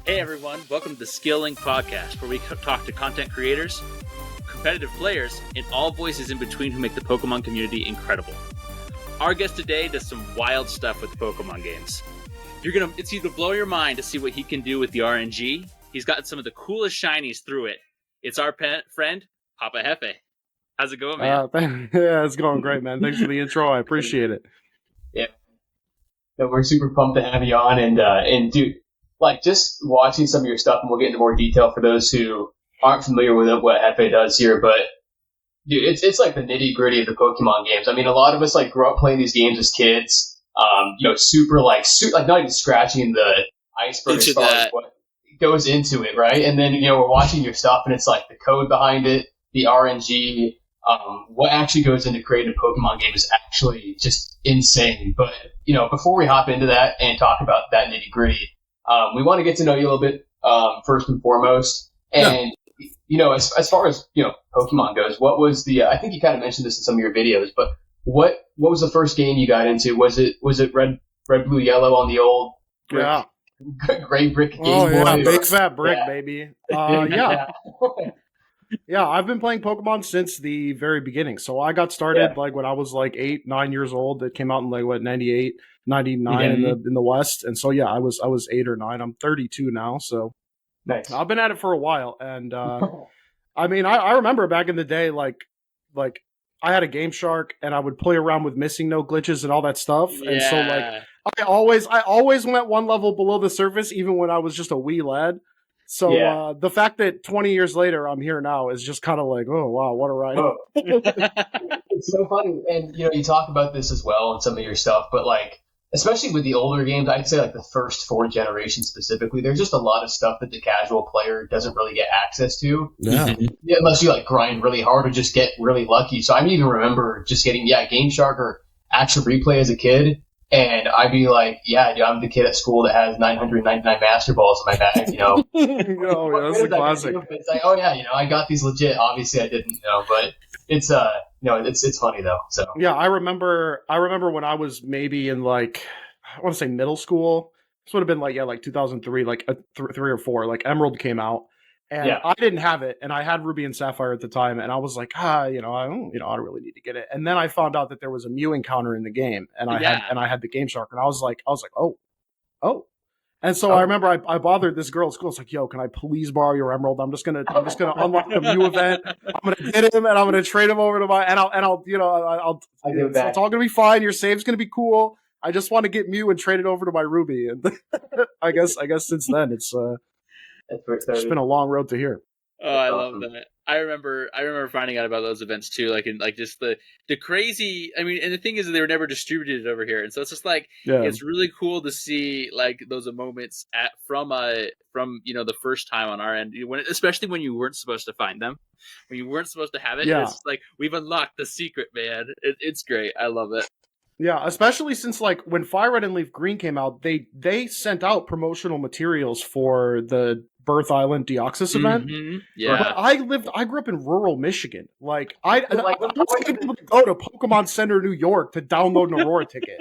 Hey everyone, welcome to the Skilling Podcast, where we talk to content creators, competitive players, and all voices in between who make the Pokemon community incredible. Our guest today does some wild stuff with Pokemon games. It's going to blow your mind to see what he can do with the RNG. He's gotten some of the coolest shinies through it. It's our friend, Papa Jefe. How's it going, man? Yeah, it's going great, man. Thanks for the intro. I appreciate it. Yeah. No, we're super pumped to have you on, and dude, like, just watching some of your stuff, and we'll get into more detail for those who aren't familiar with what Hefe does here, but dude, it's like the nitty gritty of the Pokemon games. I mean, a lot of us like grew up playing these games as kids, super like not even scratching the iceberg as far as what goes into it, right? And then, we're watching your stuff, and it's like the code behind it, the RNG, what actually goes into creating a Pokemon game is actually just insane. But, before we hop into that and talk about that nitty gritty, we want to get to know you a little bit, first and foremost. And, as far as, Pokemon goes, what was I think you kind of mentioned this in some of your videos, but what was the first game you got into? Was it red, blue, yellow on the old gray brick Game Boy? Yeah, big fat brick, baby. Yeah, I've been playing Pokemon since the very beginning. So I got started like when I was like 8, 9 years old. It came out in like 98, 99 in the West. And so I was 8 or 9. I'm 32 now, so nice. I've been at it for a while. And I mean, I remember back in the day, like I had a Game Shark, and I would play around with missing no glitches and all that stuff. Yeah. And so like I always went one level below the surface, even when I was just a wee lad. So the fact that 20 years later I'm here now is just kind of like, oh wow, what a ride. It's so funny. And you talk about this as well in some of your stuff, but like, especially with the older games, I'd say like the first 4 generations specifically, there's just a lot of stuff that the casual player doesn't really get access to. Yeah. Unless you like grind really hard or just get really lucky. So I even remember just getting Game Shark or Action Replay as a kid. And I'd be like, I'm the kid at school that has 999 Master Balls in my bag, Oh, yeah, that's a classic. It's like, I got these legit. Obviously, I didn't know, but it's it's funny though. So yeah, I remember when I was maybe in like, I want to say middle school. This would have been like 2003, like 3 or 4. Like Emerald came out, and I didn't have it, and I had Ruby and Sapphire at the time, and I was like, I don't really need to get it. And then I found out that there was a Mew encounter in the game, and I had the Game Shark, and I was like, oh. And so I remember I bothered this girl at school. It's like, yo, can I please borrow your Emerald? I'm just gonna unlock the Mew event. I'm gonna get him, and I'm gonna trade him over to it's all gonna be fine. Your save's gonna be cool. I just want to get Mew and trade it over to my Ruby. And I guess since then it's been a long road to here. Oh, I love that. I remember finding out about those events too, like in like just the crazy. I mean, and the thing is that they were never distributed over here, and so it's just like it's really cool to see like those moments from the first time on our end, especially when you weren't supposed to find them, when you weren't supposed to have it. It's like we've unlocked the secret, man. It's great. I love it. Yeah, especially since like when Fire Red and Leaf Green came out, they sent out promotional materials for the Birth Island Deoxys event. Mm-hmm. Yeah, but I grew up in rural Michigan. Like I was able to go to Pokemon Center, New York, to download an Aurora ticket.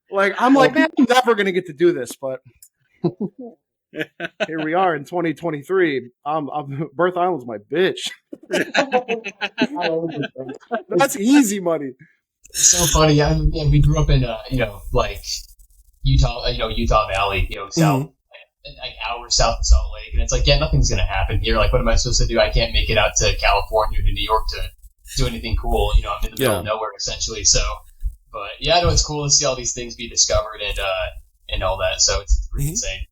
Like I'm like, man, I'm never gonna get to do this, but here we are in 2023. Birth Island's my bitch. That's easy money. It's so funny. We grew up in like Utah, Utah Valley, south, like hours south of Salt Lake, and it's like, nothing's gonna happen here. Like, what am I supposed to do? I can't make it out to California or to New York to do anything cool. I'm in the middle of nowhere essentially. So, but I know it's cool to see all these things be discovered and all that. So it's pretty insane.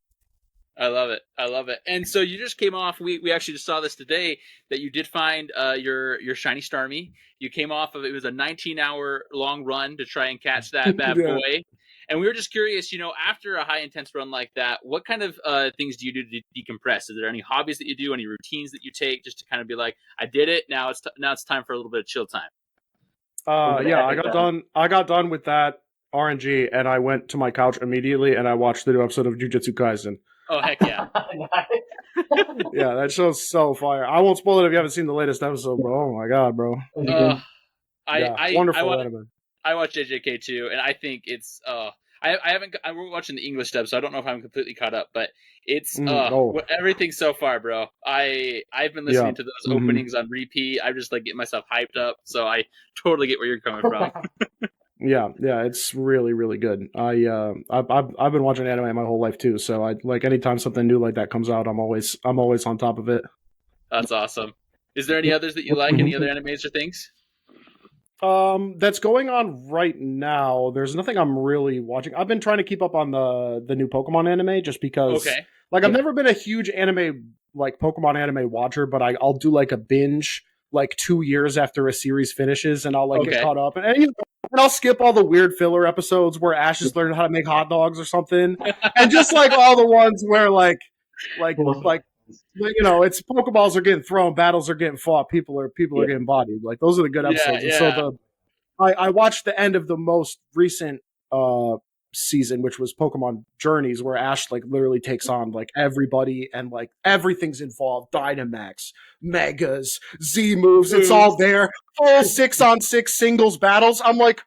I love it. And so you just came off. We actually just saw this today that you did find your shiny Starmie. You came off of it was a 19-hour long run to try and catch that bad boy. And we were just curious, after a high intense run like that, what kind of things do you do to decompress? Is there any hobbies that you do, any routines that you take, just to kind of be like, I did it. Now it's time for a little bit of chill time. I got done with that RNG, and I went to my couch immediately, and I watched the new episode of Jujutsu Kaisen. Oh, heck yeah. Yeah, that show's so fire. I won't spoil it if you haven't seen the latest episode, bro. Oh my god, bro. Wonderful anime. I watched JJK too, and I think it's I haven't. We're watching the English dub, so I don't know if I'm completely caught up. But it's everything so far, bro. I've been listening to those openings on repeat. I just like get myself hyped up, so I totally get where you're coming from. Yeah, it's really, really good. I've been watching anime my whole life too, so I like anytime something new like that comes out, I'm always on top of it. That's awesome. Is there any others that you like? Any other animes or things? That's going on right now. There's nothing I'm really watching. I've been trying to keep up on the new Pokemon anime just because I've never been a huge anime like Pokemon anime watcher, but I'll do like a binge like 2 years after a series finishes, and I'll like get caught up, and I'll skip all the weird filler episodes where Ash is learning how to make hot dogs or something, and just like all the ones where like it's Pokeballs are getting thrown, battles are getting fought, people are getting bodied. Like those are the good episodes. And so I watched the end of the most recent season, which was Pokemon Journeys, where Ash like literally takes on like everybody and like everything's involved. Dynamax, Megas, Z moves, it's all there. Full 6-on-6 singles battles. I'm like,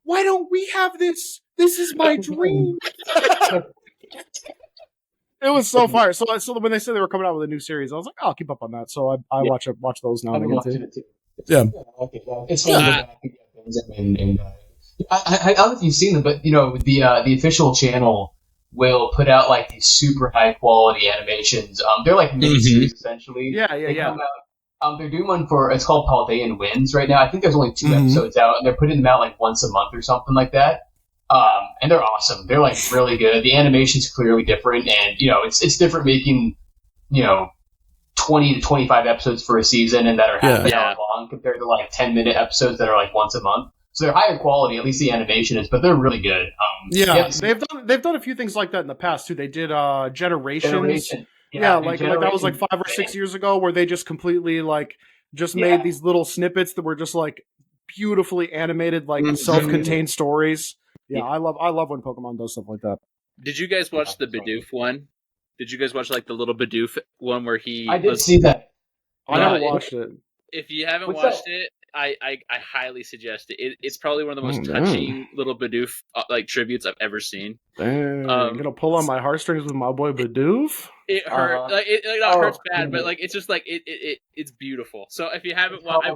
why don't we have this? This is my dream. It was so fire. So when they said they were coming out with a new series, I was like, oh, I'll keep up on that. So I watch those now and again too. Yeah, it's fun. I don't know if you've seen them, but the official channel will put out like these super high quality animations. They're like mini-series essentially. Yeah. They're doing one it's called Paldean Winds right now. I think there's only 2 episodes out, and they're putting them out like once a month or something like that. And they're awesome. They're like really good. The animation's clearly different, and it's different making 20 to 25 episodes for a season and that are half an hour long compared to like 10-minute episodes that are like once a month. So they're higher quality, at least the animation is, but they're really good. They've done a few things like that in the past too. They did Generations. Like that was like 5 or 6 years ago, where they just completely like made these little snippets that were just like beautifully animated, like self-contained stories. Yeah, I love when Pokemon does stuff like that. Did you guys watch the Bidoof one? Did you guys watch like the little Bidoof one where he? I did see that. I never watched it. If you haven't watched it, I highly suggest it. It's probably one of the most touching little Bidoof like tributes I've ever seen. You're gonna pull on my heartstrings with my boy Bidoof. It hurt it hurts bad, but like it's just like it's beautiful. So if you haven't watched,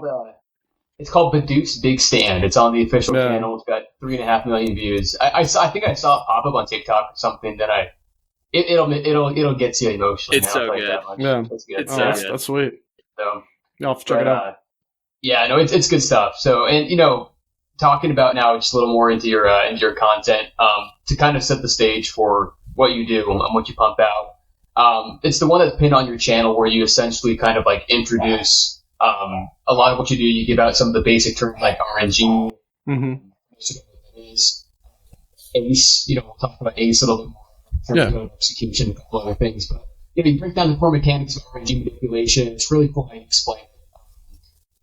it's called Bidoof's Big Stand. It's on the official channel. It's got 3.5 million views. I think I saw it pop up on TikTok or something that it'll get you emotionally. It's so good. Yeah, it's good. That's sweet. So I'll have to check it out. Yeah, no, it's good stuff. So, and talking about now just a little more into your content, to kind of set the stage for what you do and what you pump out. It's the one that's pinned on your channel where you essentially kind of like introduce a lot of what you do. You give out some of the basic terms like RNG, ACE. We'll talk about ACE a little bit more. Execution, a couple other things, but you break down the core mechanics of RNG manipulation. It's really cool how you explain it.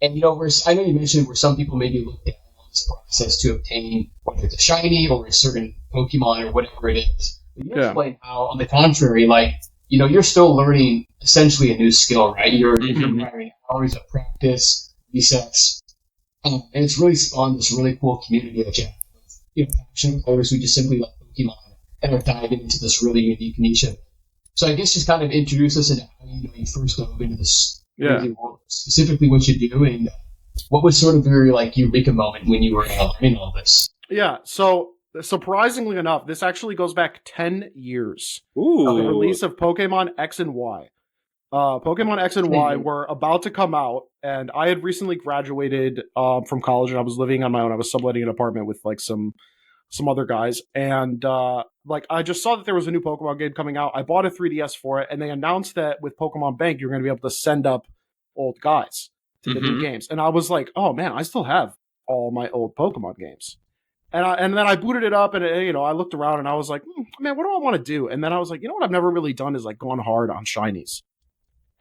And I know you mentioned where some people maybe look down on this process to obtain whether it's a shiny or a certain Pokemon or whatever it is. But you explain how, on the contrary, like you're still learning essentially a new skill, right? You're requiring hours of practice, resets, and it's really spawned this really cool community that you have passionate players who just simply love Pokemon and are diving into this really unique niche. So I guess just kind of introduce us into how you first dove into this. World, specifically what you do, and what was sort of your eureka moment when you were learning all this? Yeah, so surprisingly enough, this actually goes back 10 years. Ooh. The release of Pokemon X and Y. Pokemon X and Y were about to come out, and I had recently graduated from college, and I was living on my own. I was subletting an apartment with like some other guys, and I just saw that there was a new Pokemon game coming out. I bought a 3DS for it, and they announced that with Pokemon Bank, you're going to be able to send up old guys to the new games. And I was like, oh man, I still have all my old Pokemon games. And then I booted it up, and I looked around, and I was like, man, what do I want to do? And then I was like, what I've never really done is like gone hard on shinies.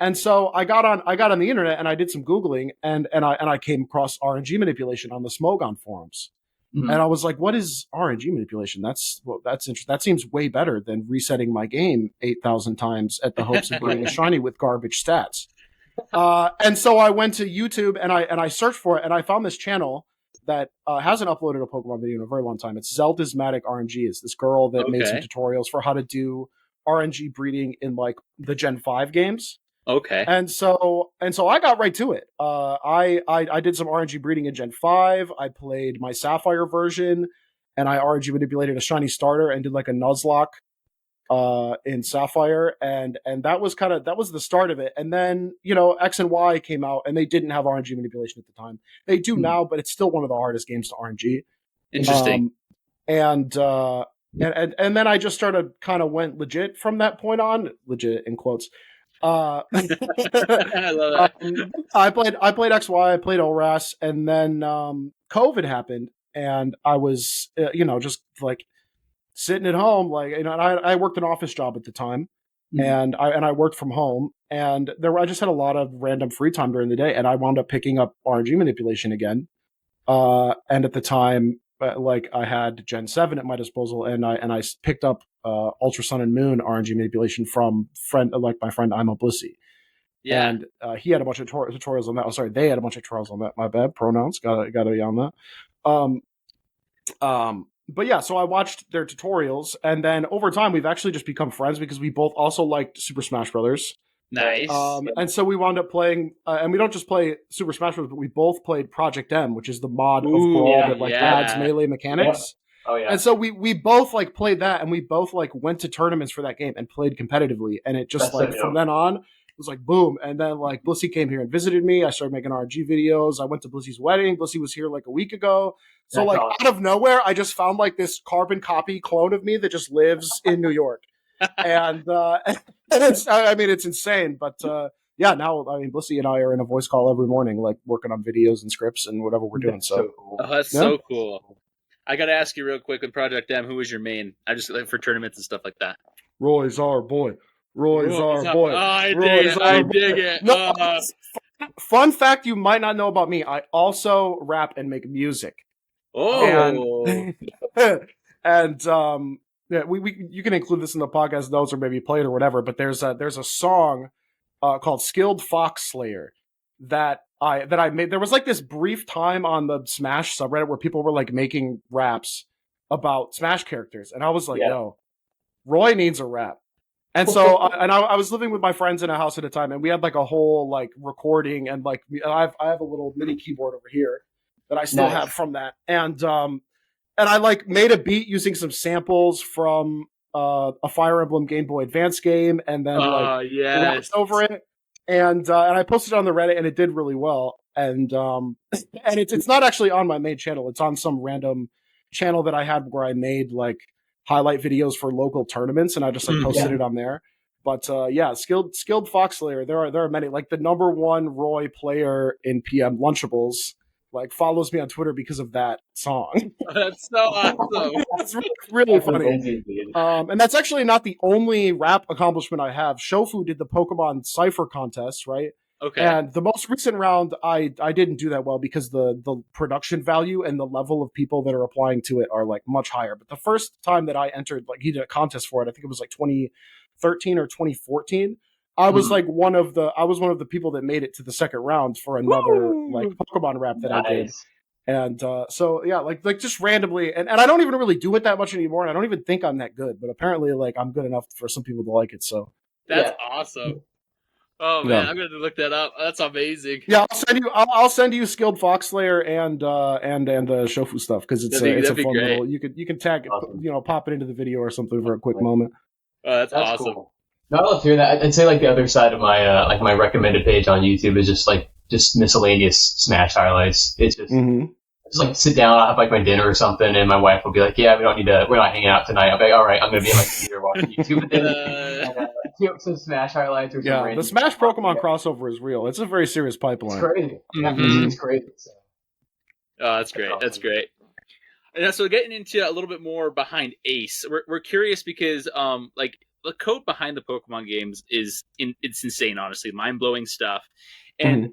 And so I got on the internet, and I did some Googling, and I came across RNG manipulation on the Smogon forums. And I was like, what is RNG manipulation? That's interesting. That seems way better than resetting my game 8,000 times at the hopes of getting a shiny with garbage stats. And so I went to YouTube and I searched for it, and I found this channel that hasn't uploaded a Pokemon video in a very long time. It's Zeldasmatic RNG. It's this girl that made some tutorials for how to do RNG breeding in like the Gen 5 games. Okay. And so I got right to it. I did some RNG breeding in Gen 5. I played my Sapphire version, and I RNG manipulated a shiny starter and did like a Nuzlocke in Sapphire, and that was the start of it. And then, you know, X and Y came out, and they didn't have RNG manipulation at the time. They do now, but it's still one of the hardest games to RNG. Interesting. And then I just kind of went legit from that point on, legit in quotes. I love that. I played XY, I played ORAS, and then COVID happened, and I was just like sitting at home, like, you know, and I worked an office job at the time, and I worked from home, and I just had a lot of random free time during the day, and I wound up picking up RNG manipulation again. And at the time, like, I had Gen 7 at my disposal, and I picked up Ultra Sun and Moon RNG manipulation from my friend I'm a Blissey. Yeah. And he had a bunch of tutorials on that. Oh, sorry, they had a bunch of tutorials on that. My bad. Pronouns. Gotta be on that. But yeah, so I watched their tutorials, and then over time we've actually just become friends because we both also liked Super Smash Brothers. Nice. And so we wound up playing, and we don't just play Super Smash Bros., but we both played Project M, which is the mod of Brawl that adds melee mechanics. Yeah. Oh yeah. And so we both like played that, and we both like went to tournaments for that game and played competitively. And it just from then on, it was like boom. And then like Blissey came here and visited me. I started making RNG videos. I went to Blissey's wedding. Blissey was here like a week ago. So that's awesome. Out of nowhere, I just found like this carbon copy clone of me that just lives in New York. And it's insane. But yeah, now Blissey and I are in a voice call every morning, like working on videos and scripts and whatever we're doing. So cool. Oh, that's so cool. I got to ask you real quick with Project M, who was your main? I just like for tournaments and stuff like that. Roy's our boy. Roy's our boy. Oh, I dig it. No, fun fact you might not know about me: I also rap and make music. Oh, and yeah, you can include this in the podcast notes or maybe play it or whatever. But there's a song called "Skilled Fox Slayer" that I made. There was like this brief time on the Smash subreddit where people were like making raps about Smash characters, and I was like, yo, Roy needs a rap. And so I was living with my friends in a house at a time, and we had like a whole like recording, and like I have a little mini keyboard over here that I still have from that, and I like made a beat using some samples from a Fire Emblem Game Boy Advance game, and then rapped over it. And I posted it on the Reddit, and it did really well. And it's not actually on my main channel. It's on some random channel that I had where I made like highlight videos for local tournaments, and I just like posted it on there. But skilled Fox Slayer. There are many. Like the number one Roy player in PM Lunchables like follows me on Twitter because of that song. That's so awesome. It's really funny. And that's actually not the only rap accomplishment I have. Shofu did the Pokemon Cypher contest, right? Okay. And the most recent round, I didn't do that well because the production value and the level of people that are applying to it are like much higher. But the first time that I entered, like he did a contest for it, I think it was like 2013 or 2014. I was like one of the people that made it to the second round for another like Pokemon rap that I did. And so yeah, like just randomly, and I don't even really do it that much anymore, and I don't even think I'm that good, but apparently like I'm good enough for some people to like it. So that's awesome. Oh man, I'm gonna look that up. That's amazing. Yeah, I'll send you Skilled Fox Slayer and Shofu stuff because it's a fun little. You can tag it, pop it into the video or something for a quick moment. Oh, that's awesome. Cool. No, I love hearing that. I'd say like the other side of my like my recommended page on YouTube is just miscellaneous Smash highlights. It's just just like sit down, I'll have like my dinner or something, and my wife will be like, "Yeah, we're not hanging out tonight." I'll be like, "All right, I'm gonna be in my computer watching YouTube." And some Smash highlights or something. Yeah, the Smash Pokemon crossover is real. It's a very serious pipeline. It's crazy. It's crazy. So. Oh, that's great. That's great. And so getting into a little bit more behind Ace, we're curious because like the code behind the Pokemon games it's insane, honestly, mind blowing stuff. And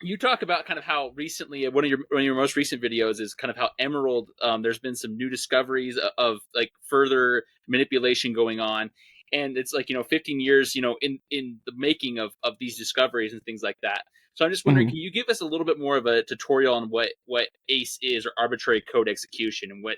you talk about kind of how recently one of your most recent videos is kind of how Emerald. There's been some new discoveries of like further manipulation going on, and it's like 15 years in the making of these discoveries and things like that. So I'm just wondering, can you give us a little bit more of a tutorial on what ACE is, or arbitrary code execution, and what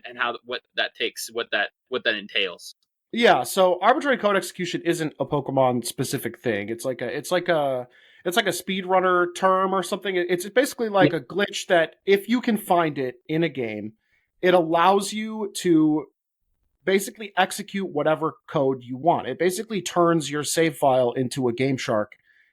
that takes, what that entails? Yeah, so arbitrary code execution isn't a Pokemon specific thing. It's like a speedrunner term or something. It's basically like a glitch that if you can find it in a game, it allows you to basically execute whatever code you want. It basically turns your save file into a Game Shark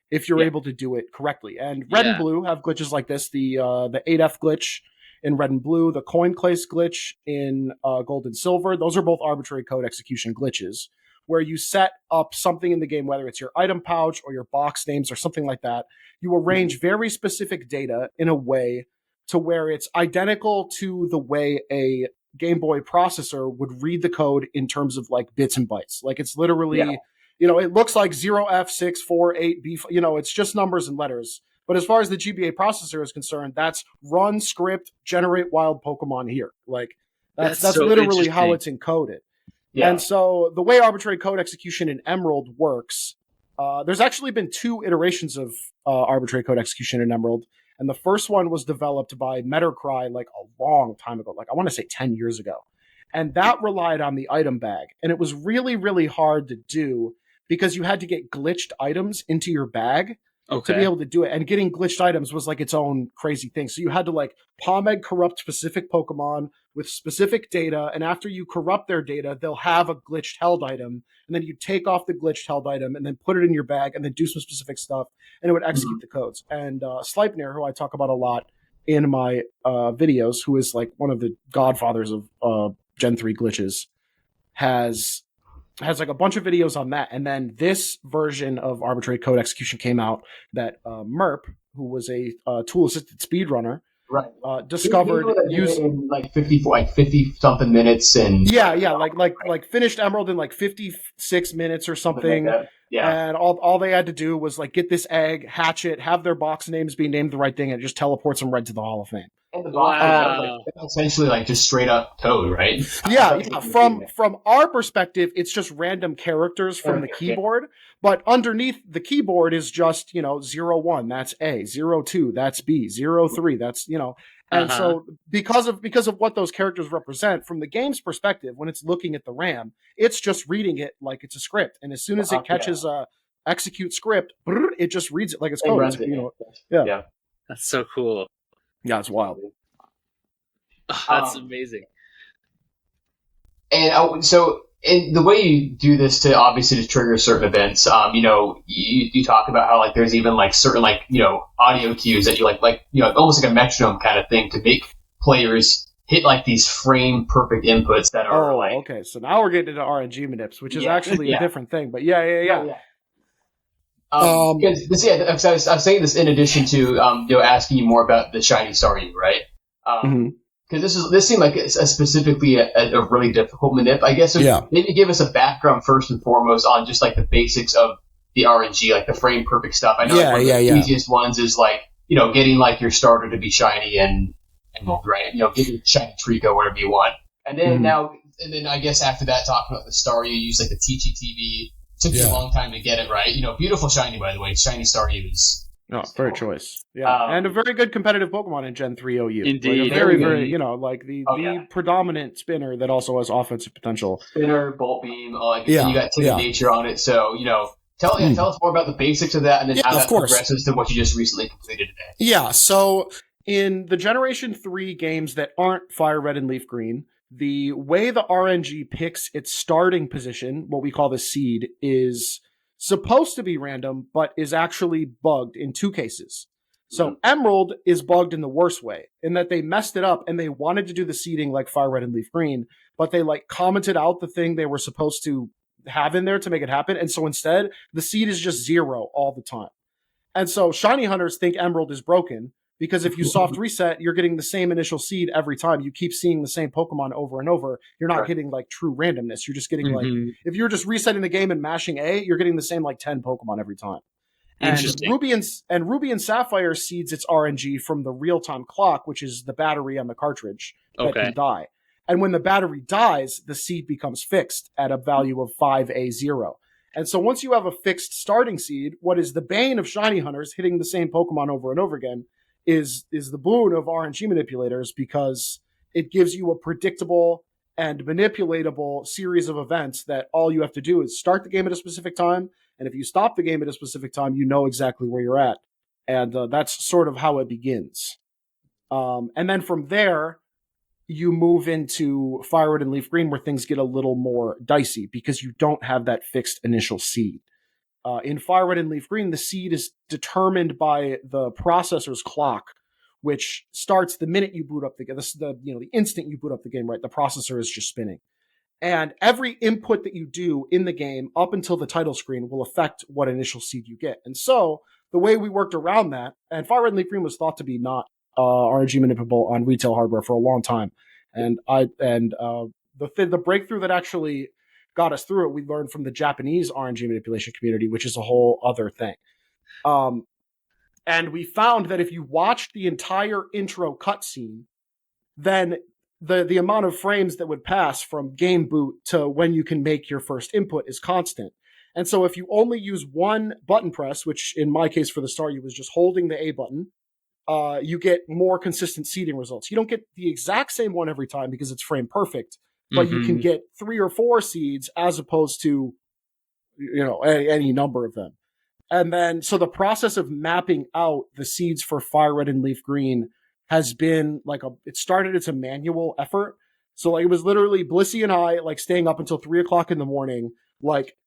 if you're able to do it correctly. And Red and Blue have glitches like this. The 8F glitch in Red and Blue, the coin place glitch in Gold and Silver. Those are both arbitrary code execution glitches where you set up something in the game, whether it's your item pouch or your box names or something like that. You arrange very specific data in a way to where it's identical to the way a Game Boy processor would read the code in terms of like bits and bytes. Like it's literally, it looks like 0F648B, it's just numbers and letters. But as far as the GBA processor is concerned, that's run script, generate wild Pokemon here. Like that's so literally how it's encoded. Yeah. And so the way arbitrary code execution in Emerald works, there's actually been 2 iterations of arbitrary code execution in Emerald. And the first one was developed by Metacry like a long time ago, like I want to say 10 years ago. And that relied on the item bag. And it was really, really hard to do because you had to get glitched items into your bag to be able to do it. And getting glitched items was like its own crazy thing. So you had to like palm egg corrupt specific Pokemon with specific data. And after you corrupt their data, they'll have a glitched held item. And then you take off the glitched held item and then put it in your bag and then do some specific stuff. And it would execute the codes. And Sleipnir, who I talk about a lot in my videos, who is like one of the godfathers of Gen 3 glitches, has like a bunch of videos on that. And then this version of arbitrary code execution came out that Merp, who was a tool-assisted speedrunner, discovered using like 50 something minutes and like finished Emerald in like 56 minutes or something. And all they had to do was like get this egg, hatch it, have their box names be named the right thing, and it just teleports them right to the Hall of Fame. And the box essentially like just straight up code, right? From our perspective, it's just random characters from the keyboard, but underneath the keyboard is just 01, that's A, 02, that's B, 03, that's and so because of what those characters represent from the game's perspective, when it's looking at the RAM, it's just reading it like it's a script, and as soon as it catches execute script, it just reads it like it's code. That's so cool. Yeah, it's wild. That's amazing. And so, in the way you do this to obviously to trigger certain events, you talk about how like there's even like certain like audio cues that you like almost like a metronome kind of thing to make players hit like these frame perfect inputs that are okay. So now we're getting into RNG manips, which is actually a different thing. But yeah. Because I was saying this in addition to asking you more about the shiny Staryu, right? Because this seemed like specifically a really difficult manip. I guess maybe give us a background first and foremost on just like the basics of the RNG, like the frame perfect stuff. I know one of the easiest ones is like getting like your starter to be shiny and right, getting shiny Trico, whatever you want, and then I guess after that talking about the Staryu, you use like the Teachy TV. Took you a long time to get it right. Beautiful shiny, by the way. Shiny Staryu is... great choice. Yeah, and a very good competitive Pokemon in Gen 3 OU. Indeed. Like very, like the predominant spinner that also has offensive potential. Spinner, Bolt Beam, and you got Timid Nature on it. So, tell us more about the basics of that and then how that progresses to what you just recently completed today. Yeah, so in the Generation 3 games that aren't Fire Red and Leaf Green, the way the RNG picks its starting position, what we call the seed, is supposed to be random, but is actually bugged in 2 cases. So Emerald is bugged in the worst way, in that they messed it up and they wanted to do the seeding like Fire Red and Leaf Green, but they like commented out the thing they were supposed to have in there to make it happen. And so instead, the seed is just 0 all the time. And so shiny hunters think Emerald is broken, because if you soft reset, you're getting the same initial seed every time. You keep seeing the same Pokemon over and over. You're not getting like true randomness. You're just getting like, if you're just resetting the game and mashing A, you're getting the same like 10 Pokemon every time. Interesting. And Ruby and Sapphire seeds its RNG from the real-time clock, which is the battery on the cartridge that can die. And when the battery dies, the seed becomes fixed at a value of 5A0. And so once you have a fixed starting seed, what is the bane of shiny hunters hitting the same Pokemon over and over again is the boon of RNG manipulators, because it gives you a predictable and manipulatable series of events that all you have to do is start the game at a specific time. And if you stop the game at a specific time, you know exactly where you're at. And that's sort of how it begins. And then from there, you move into Fire Red and Leaf Green, where things get a little more dicey because you don't have that fixed initial seed. In Fire Red and Leaf Green, the seed is determined by the processor's clock, which starts the minute you boot up the game. The instant you boot up the game, right? The processor is just spinning. And every input that you do in the game up until the title screen will affect what initial seed you get. And so the way we worked around that, and Fire Red and Leaf Green was thought to be not RNG manipulable on retail hardware for a long time. And the breakthrough that actually got us through it, we learned from the Japanese RNG manipulation community, which is a whole other thing. And we found that if you watched the entire intro cutscene, then the amount of frames that would pass from game boot to when you can make your first input is constant. And so if you only use one button press, which in my case for the Staryu was just holding the A button, you get more consistent seeding results. You don't get the exact same one every time because it's frame perfect, but you can get 3 or 4 seeds as opposed to, any number of them. And then, so the process of mapping out the seeds for Fire Red and Leaf Green has been it's a manual effort. So it was literally Blissey and I staying up until 3:00 in the morning,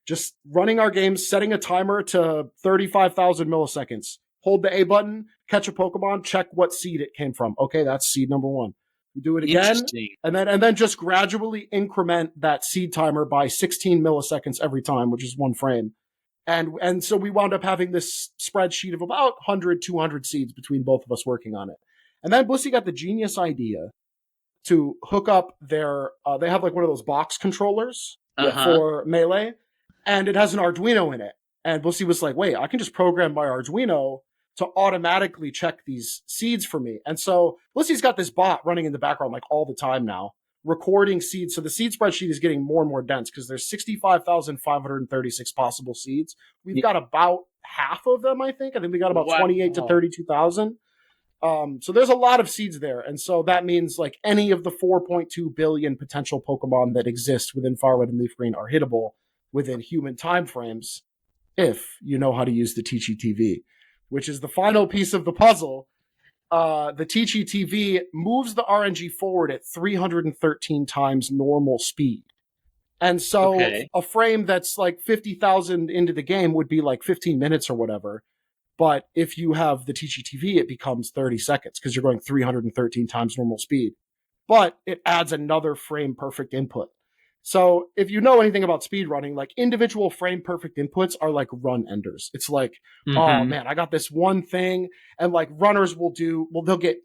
just running our games, setting a timer to 35,000 milliseconds. Hold the A button, catch a Pokemon, check what seed it came from. Okay, that's seed number 1. We do it again, and then just gradually increment that seed timer by 16 milliseconds every time, which is 1 frame. And so we wound up having this spreadsheet of about 100, 200 seeds between both of us working on it. And then Blissey got the genius idea to hook up their, they have one of those box controllers for Melee, and it has an Arduino in it. And Blissey was like, wait, I can just program my Arduino to automatically check these seeds for me. And so Blissey's got this bot running in the background all the time now, recording seeds. So the seed spreadsheet is getting more and more dense because there's 65,536 possible seeds. We've got about half of them, I think. I think we got about 28 to 32,000. So there's a lot of seeds there. And so that means any of the 4.2 billion potential Pokemon that exist within Fire Red and Leaf Green are hittable within human timeframes if you know how to use the Teachy TV, which is the final piece of the puzzle. The Teachy TV moves the RNG forward at 313 times normal speed. And so a frame that's 50,000 into the game would be 15 minutes or whatever. But if you have the Teachy TV, it becomes 30 seconds because you're going 313 times normal speed. But it adds another frame perfect input. So if you know anything about speedrunning, individual frame perfect inputs are run enders. It's oh man, I got this one thing, and runners they'll get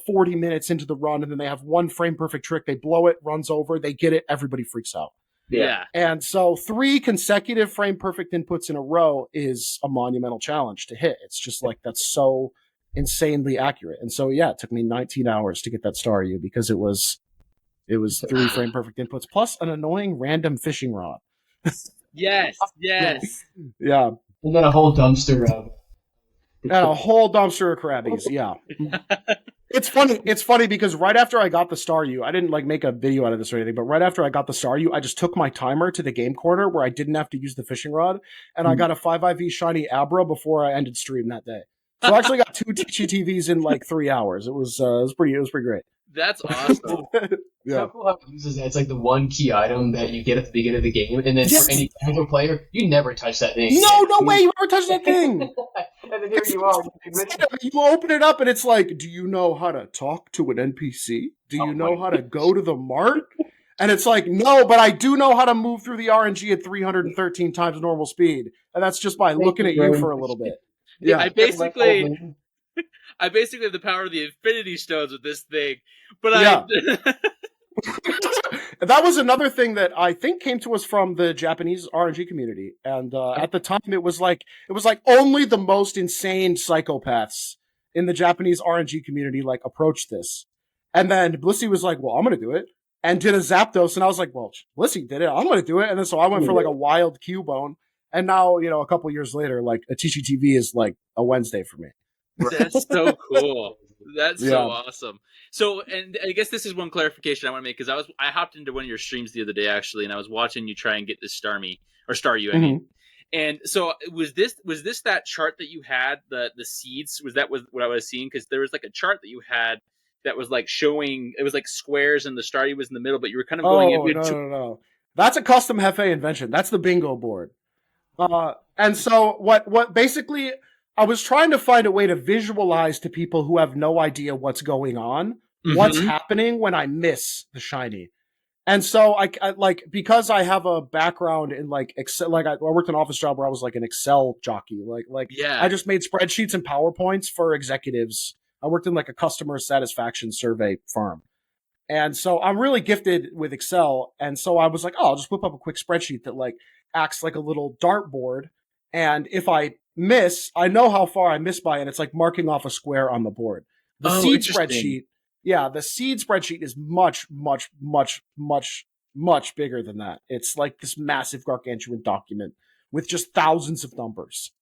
40 minutes into the run, and then they have one frame perfect trick, they blow it, runs over, they get it, everybody freaks out. Yeah. And so 3 consecutive frame perfect inputs in a row is a monumental challenge to hit. It's just that's so insanely accurate. And so it took me 19 hours to get that Staryu because it was 3 frame perfect inputs plus an annoying random fishing rod. Yes. Yeah. And then a whole dumpster of crabbies. Yeah. It's funny because right after I got the Staryu, I didn't make a video out of this or anything, but right after I got the Staryu, I just took my timer to the game corner where I didn't have to use the fishing rod, and I got a 5IV shiny Abra before I ended stream that day. So I actually got 2 Teachy TVs in 3 hours. It was pretty great. That's awesome. Yeah. How cool how it uses that. It's the one key item that you get at the beginning of the game, and then for any casual player, you never touch that thing. No way, you never touch that thing. And then here you are. You open it up, and it's do you know how to talk to an NPC? Do you know how to go to the mart? And it's no, but I do know how to move through the RNG at 313 times normal speed, and that's just by looking at you for a little bit. Yeah, I basically have the power of the Infinity Stones with this thing, but that was another thing that I think came to us from the Japanese RNG community. And at the time, it was like only the most insane psychopaths in the Japanese RNG community like approached this. And then Blissey was like, "Well, I'm gonna do it," and did a Zapdos, and I was like, "Well, Blissey did it, I'm gonna do it." And then so I went for like a wild Cubone, and now a couple years later, like Atishi TV is like a Wednesday for me. That's so cool. That's so awesome. So, and I guess this is one clarification I want to make, because I hopped into one of your streams the other day actually, and I was watching you try and get this Staryu. I mean, and so was this that chart that you had, the seeds? Was that what I was seeing? Because there was like a chart that you had that was like showing, it was like squares and the Staryu was in the middle, but you were kind of going No. That's a custom Hefe invention. That's the bingo board. And so what basically, I was trying to find a way to visualize to people who have no idea what's going on, what's happening when I miss the shiny. And so I like, because I have a background in like Excel, like I worked an office job where I was like an Excel jockey. I just made spreadsheets and PowerPoints for executives. I worked in like a customer satisfaction survey firm. And so I'm really gifted with Excel. And so I was like, I'll just whip up a quick spreadsheet that like acts like a little dartboard. And if I miss, I know how far I miss by, and it's like marking off a square on the board. The seed spreadsheet is much, much, much, much, much bigger than that. It's like this massive gargantuan document with just thousands of numbers.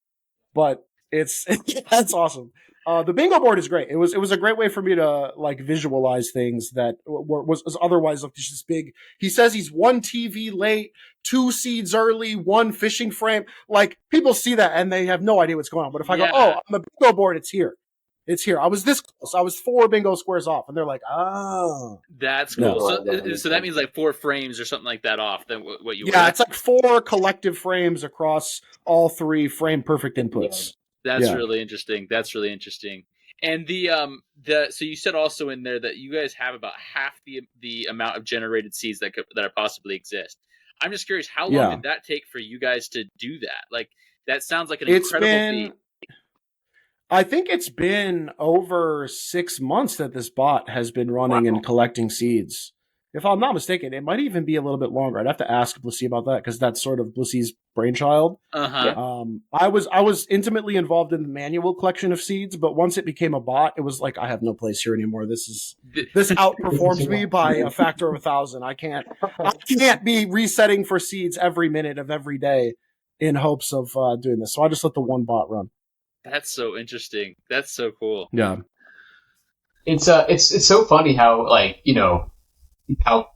But that's awesome. The bingo board is great. It was a great way for me to like visualize things that was otherwise like just this big. He says he's 1 TV late, 2 seeds early, 1 fishing frame. Like people see that and they have no idea what's going on. But if I go, on the bingo board, it's here. It's here. I was this close. I was 4 bingo squares off, and they're like, "Oh, that's cool." No. So that means like 4 frames or something like that off. Then what you? Yeah, it's like 4 collective frames across all 3 frame perfect inputs. That's really interesting. That's really interesting. And so you said also in there that you guys have about half the amount of generated seeds that possibly exist. I'm just curious, how long did that take for you guys to do that? Like that sounds like an incredible feat. I think it's been over 6 months that this bot has been running and collecting seeds. If I'm not mistaken, it might even be a little bit longer. I'd have to ask Blissey about that because that's sort of Blissey's brainchild. I was intimately involved in the manual collection of seeds, but once it became a bot, it was like, I have no place here anymore. This outperforms me by a factor of 1,000. I can't be resetting for seeds every minute of every day in hopes of doing this. So I just let the one bot run. That's so interesting. That's so cool. Yeah. It's so funny how how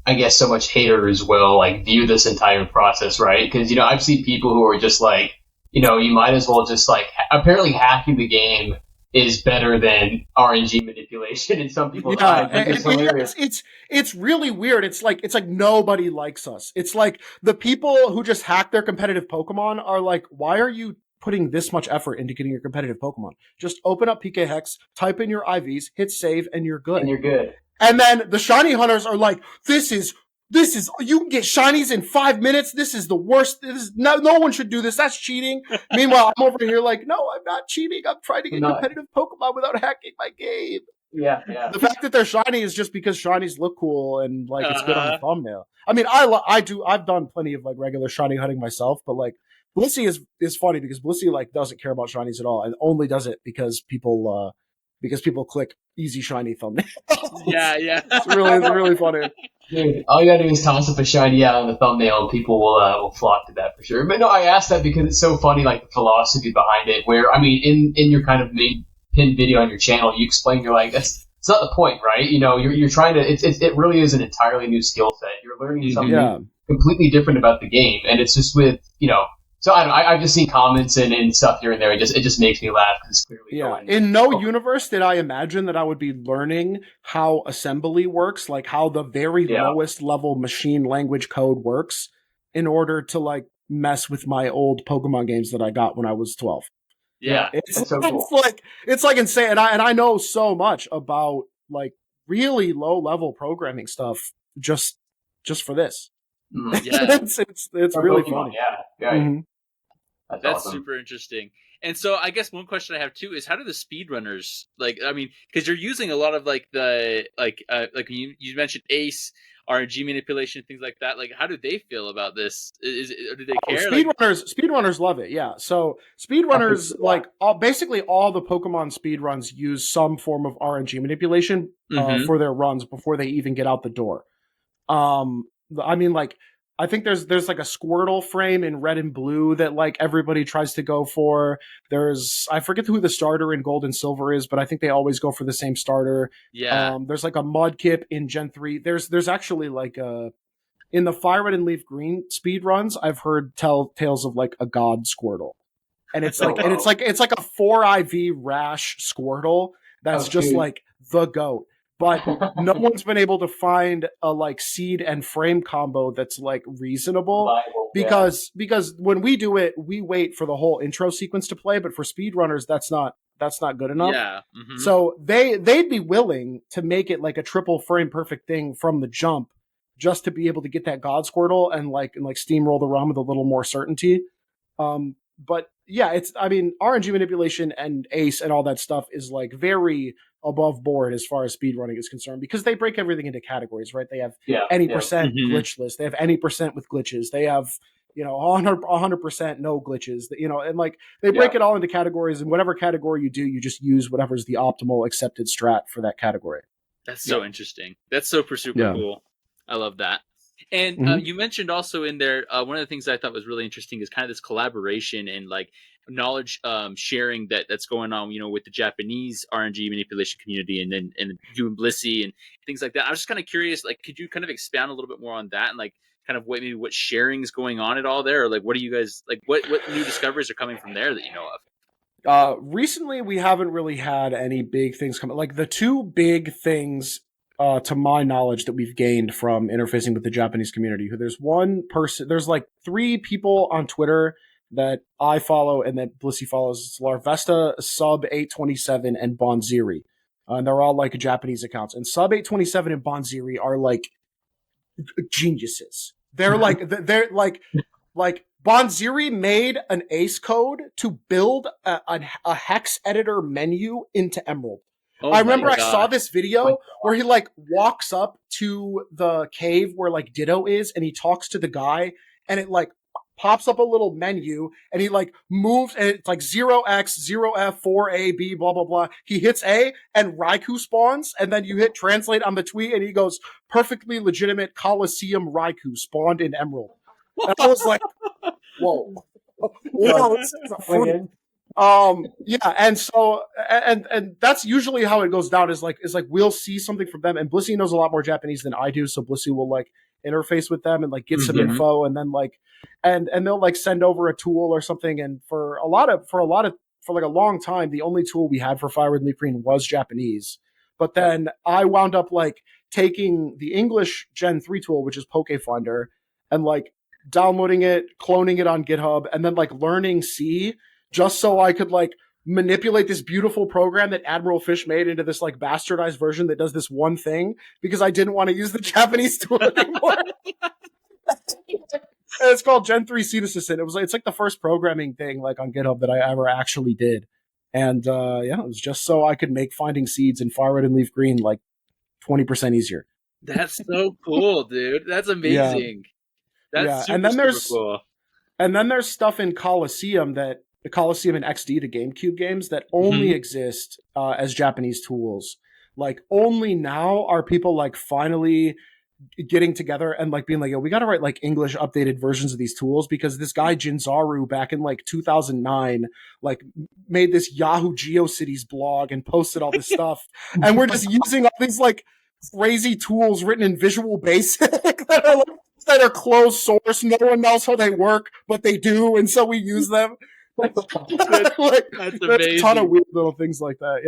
I guess so much haters will like view this entire process, right? Because I've seen people who are just like, you might as well just like apparently hacking the game is better than RNG manipulation, and some people it's really weird. It's like nobody likes us. It's like the people who just hack their competitive Pokemon are like, why are you putting this much effort into getting your competitive Pokemon? Just open up PK Hex, type in your IVs, hit save, and you're good. And then the shiny hunters are like, this is, you can get shinies in 5 minutes. This is the worst. No one should do this. That's cheating. Meanwhile, I'm over here like, no, I'm not cheating. I'm trying to get competitive Pokemon without hacking my game. Yeah. The fact that they're shiny is just because shinies look cool and like it's good on the thumbnail. I mean, I've done plenty of like regular shiny hunting myself, but like Blissey is funny because Blissey like doesn't care about shinies at all and only does it because people click easy shiny thumbnails. Yeah. It's really funny. Dude, all you gotta do is toss up a shiny on the thumbnail and people will flock to that for sure. But no, I asked that because it's so funny, like the philosophy behind it, where, I mean, in your kind of main pinned video on your channel, you explain, you're like, it's not the point, right? You're trying to, it really is an entirely new skill set. You're learning something completely different about the game. And it's just with, so I don't know, I've just seen comments and stuff here and there. It just makes me laugh because it's clearly in no universe did I imagine that I would be learning how assembly works, like how the very lowest level machine language code works, in order to like mess with my old Pokemon games that I got when I was 12. Yeah, it's so cool. It's like insane, and I know so much about like really low level programming stuff just for this. Yeah, it's really Pokemon, funny. Yeah. Mm-hmm. That's awesome. Super interesting. And so I guess one question I have too is, how do the speedrunners, like, I mean, because you're using a lot of like the like you mentioned Ace. RNG manipulation, things like that. Like, how do they feel about this? Do they care? Speedrunners love it. Yeah. So speedrunners, like basically all the Pokemon speedruns use some form of RNG manipulation for their runs before they even get out the door. I mean, like, I think there's like a Squirtle frame in red and blue that like everybody tries to go for. I forget who the starter in gold and silver is, but I think they always go for the same starter. Yeah. There's like a Mudkip in Gen 3. There's actually like in the Fire Red and Leaf Green speed runs, I've heard tales of like a God Squirtle. And it's like it's like a 4 IV rash Squirtle that's just like the GOAT. But no one's been able to find a like seed and frame combo that's like reasonable because when we do it, we wait for the whole intro sequence to play. But for speedrunners, that's not good enough. Yeah. So they'd be willing to make it like a triple frame perfect thing from the jump, just to be able to get that God Squirtle and steamroll the run with a little more certainty. But yeah, RNG manipulation and Ace and all that stuff is like very above board as far as speedrunning is concerned because they break everything into categories, right? They have any percent glitchless, they have any percent with glitches, they have 100% no glitches, and like they break it all into categories, and whatever category you do, you just use whatever's the optimal accepted strat for that category. That's so interesting. That's super cool. I love that. And you mentioned also in there, one of the things I thought was really interesting is kind of this collaboration and like knowledge sharing that's going on, with the Japanese RNG manipulation community and you and Blissey and things like that. I was just kind of curious, like, could you kind of expand a little bit more on that and like kind of what sharing is going on at all there? Or like, what are you guys, like, what new discoveries are coming from there that you know of? Recently, we haven't really had any big things come. Like the two big things to my knowledge that we've gained from interfacing with the Japanese community. There's like 3 people on Twitter that I follow and that Blissey follows. It's Larvesta, Sub 827, and Bonziri. And they're all like Japanese accounts. And Sub 827 and Bonziri are like geniuses. They're like Bonziri made an Ace code to build a hex editor menu into Emerald. I remember I saw this video where he like walks up to the cave where like Ditto is and he talks to the guy and it like pops up a little menu and he like moves and it's like 0x, 0f, 4a, b, blah, blah, blah. He hits A and Raikou spawns and then you hit translate on the tweet and he goes, perfectly legitimate Coliseum Raikou spawned in Emerald. And I was like, whoa. And so and that's usually how it goes down is like we'll see something from them, and Blissey knows a lot more Japanese than I do, so Blissey will like interface with them and like get some info, and then like and they'll like send over a tool or something. And for like a long time, the only tool we had for Fire Red Leaf Green was Japanese. But then I wound up like taking the English Gen 3 tool, which is Pokefinder, and like downloading it, cloning it on GitHub, and then like learning C just so I could like manipulate this beautiful program that Admiral Fish made into this like bastardized version that does this one thing because I didn't want to use the Japanese tool anymore. It's called Gen 3 Seed Assistant. It's like the first programming thing like on GitHub that I ever actually did. And it was just so I could make finding seeds in Fire Red and Leaf Green like 20% easier. That's so cool, dude. That's amazing. That's super cool. And then there's stuff in Coliseum the Coliseum and XD, the GameCube games, that only exist as Japanese tools. Like, only now are people like finally getting together and like being like, yo, we got to write like English updated versions of these tools because this guy Jinzaru back in like 2009 like made this Yahoo GeoCities blog and posted all this stuff. And we're just using all these like crazy tools written in Visual Basic that are closed source. No one knows how they work, but they do. And so we use them. That's amazing. A ton of weird little things like that.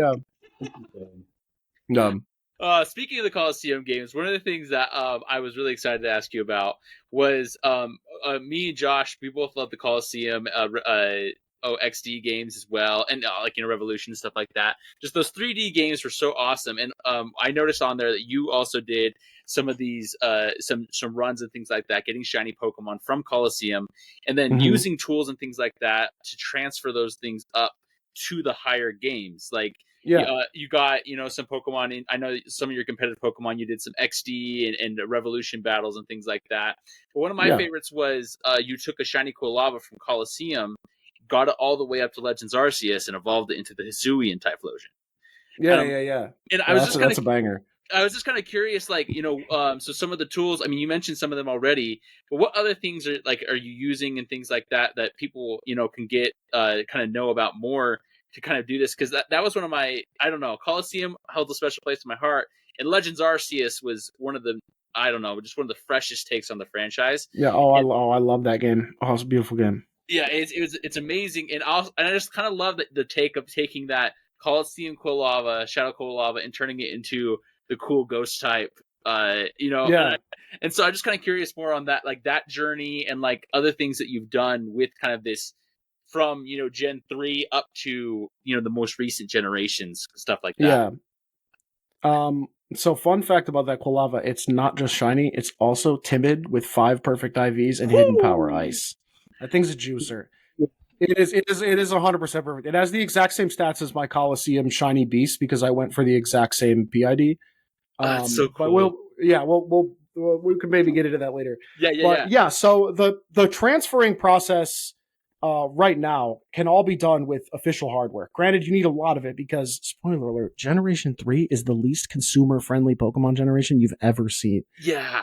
Yeah. Speaking of the Coliseum games, one of the things that I was really excited to ask you about was me and Josh. We both love the Coliseum XD games as well, and Revolution and stuff like that. Just those 3D games were so awesome, and I noticed on there that you also did some of these some runs and things like that, getting shiny Pokemon from Coliseum, and then using tools and things like that to transfer those things up to the higher games. Like, You got some Pokemon. I know some of your competitive Pokemon. You did some XD and Revolution battles and things like that. But one of my favorites was you took a shiny Quilava from Coliseum, got it all the way up to Legends Arceus, and evolved it into the Hisuian Typhlosion. Yeah. And I was that's a banger. I was just kind of curious, so some of the tools. I mean, you mentioned some of them already, but what other things are you using and things like that people can get kind of know about more to kind of do this? Because that was one of my, I don't know, Coliseum held a special place in my heart, and Legends Arceus was one of the, I don't know, just one of the freshest takes on the franchise. Yeah. I love that game. Oh, it's a beautiful game. Yeah, it's amazing, and I just kind of love the take of taking that Coliseum Quilava, Shadow Quilava, and turning it into the cool ghost type, and so I'm just kind of curious more on that, like that journey and like other things that you've done with kind of this from Gen 3 up to the most recent generations, stuff like that. So fun fact about that Quilava, it's not just shiny, it's also timid with 5 perfect IVs and hidden power ice. That thing's a juicer. It is 100% perfect. It has the exact same stats as my Coliseum shiny beast because I went for the exact same PID. That's so cool. But we could maybe get into that later. Yeah. So the transferring process right now can all be done with official hardware. Granted, you need a lot of it because, spoiler alert, Generation 3 is the least consumer-friendly Pokemon generation you've ever seen. Yeah.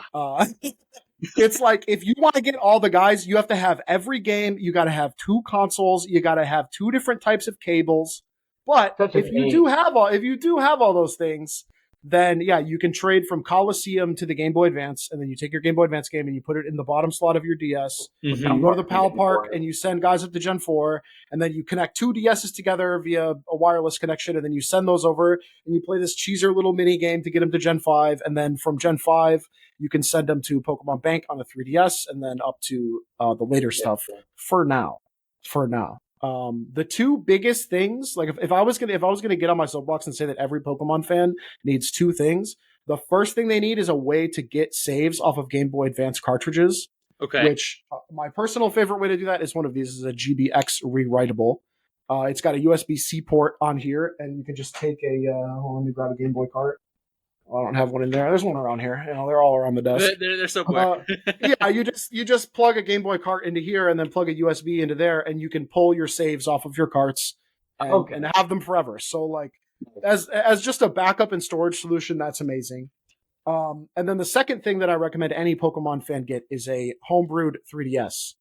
It's like, if you want to get all the guys, you have to have every game. You got to have 2 consoles. You got to have 2 different types of cables. But if you do have all those things, then you can trade from Coliseum to the Game Boy Advance, and then you take your Game Boy Advance game and you put it in the bottom slot of your DS. Mm-hmm. You go to the PAL Park and you send guys up to Gen 4, and then you connect 2 DSs together via a wireless connection, and then you send those over, and you play this cheeser little mini game to get them to Gen 5, and then from Gen 5, you can send them to Pokemon Bank on the 3DS, and then up to the later stuff for now. The 2 biggest things, like if I was gonna get on my soapbox and say that every Pokemon fan needs 2 things, the first thing they need is a way to get saves off of Game Boy Advance cartridges. Okay. Which my personal favorite way to do that is one of these is a GBX rewritable. It's got a USB-C port on here, and you can just take let me grab a Game Boy cart. I don't have one in there. There's one around here. They're all around the desk. They're somewhere. You just plug a Game Boy cart into here and then plug a USB into there, and you can pull your saves off of your carts and have them forever. So like as just a backup and storage solution, that's amazing. And then the second thing that I recommend any Pokemon fan get is a homebrewed 3DS.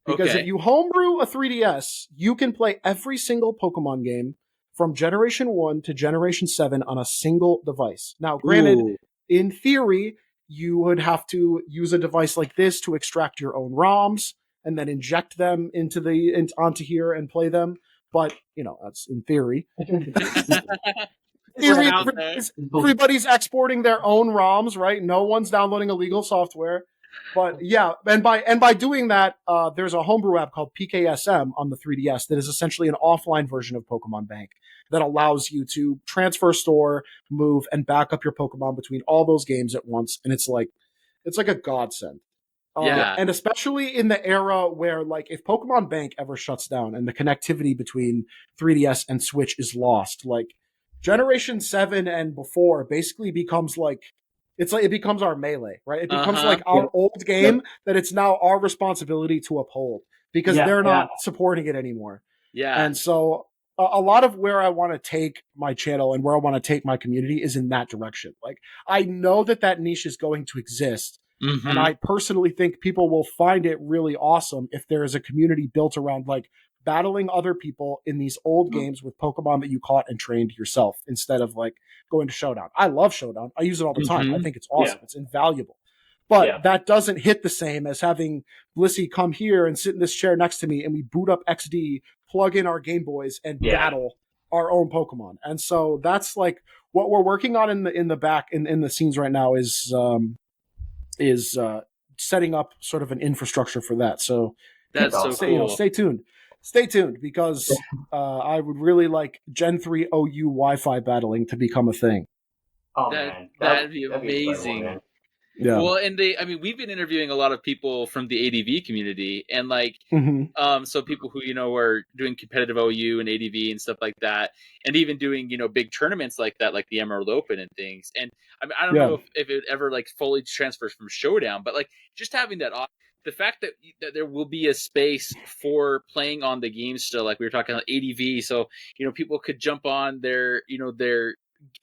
Because if you homebrew a 3DS, you can play every single Pokemon game from Generation 1 to Generation 7 on a single device. Now, granted, in theory, you would have to use a device like this to extract your own ROMs and then inject them onto here and play them. But, that's in theory. Everybody's exporting their own ROMs, right? No one's downloading illegal software. But and by doing that, there's a homebrew app called PKSM on the 3DS that is essentially an offline version of Pokemon Bank that allows you to transfer, store, move, and back up your Pokemon between all those games at once. And it's like a godsend. And especially in the era where, like, if Pokemon Bank ever shuts down and the connectivity between 3DS and Switch is lost, like Generation 7 and before basically becomes like, it becomes our Melee, right? It becomes like our old game that it's now our responsibility to uphold because they're not supporting it anymore. Yeah. And so a lot of where I want to take my channel and where I want to take my community is in that direction. Like, I know that niche is going to exist. Mm-hmm. And I personally think people will find it really awesome if there is a community built around like battling other people in these old games with Pokemon that you caught and trained yourself instead of like going to Showdown. I love Showdown. I use it all the time. I think it's awesome. Yeah. It's invaluable. But that doesn't hit the same as having Blissey come here and sit in this chair next to me and we boot up XD, plug in our Game Boys and battle our own Pokemon. And so that's like what we're working on in the back in the scenes right now is setting up sort of an infrastructure for that. So that's so cool. Stay tuned because I would really like Gen 3 OU Wi-Fi battling to become a thing. Oh, man. That'd be amazing. Yeah. Well, and we've been interviewing a lot of people from the ADV community, and like, so people who are doing competitive OU and ADV and stuff like that, and even doing big tournaments like that, like the Emerald Open and things. And I don't know if it ever like fully transfers from Showdown, but like just having that, the fact that there will be a space for playing on the game still, like we were talking about ADV, so people could jump on their their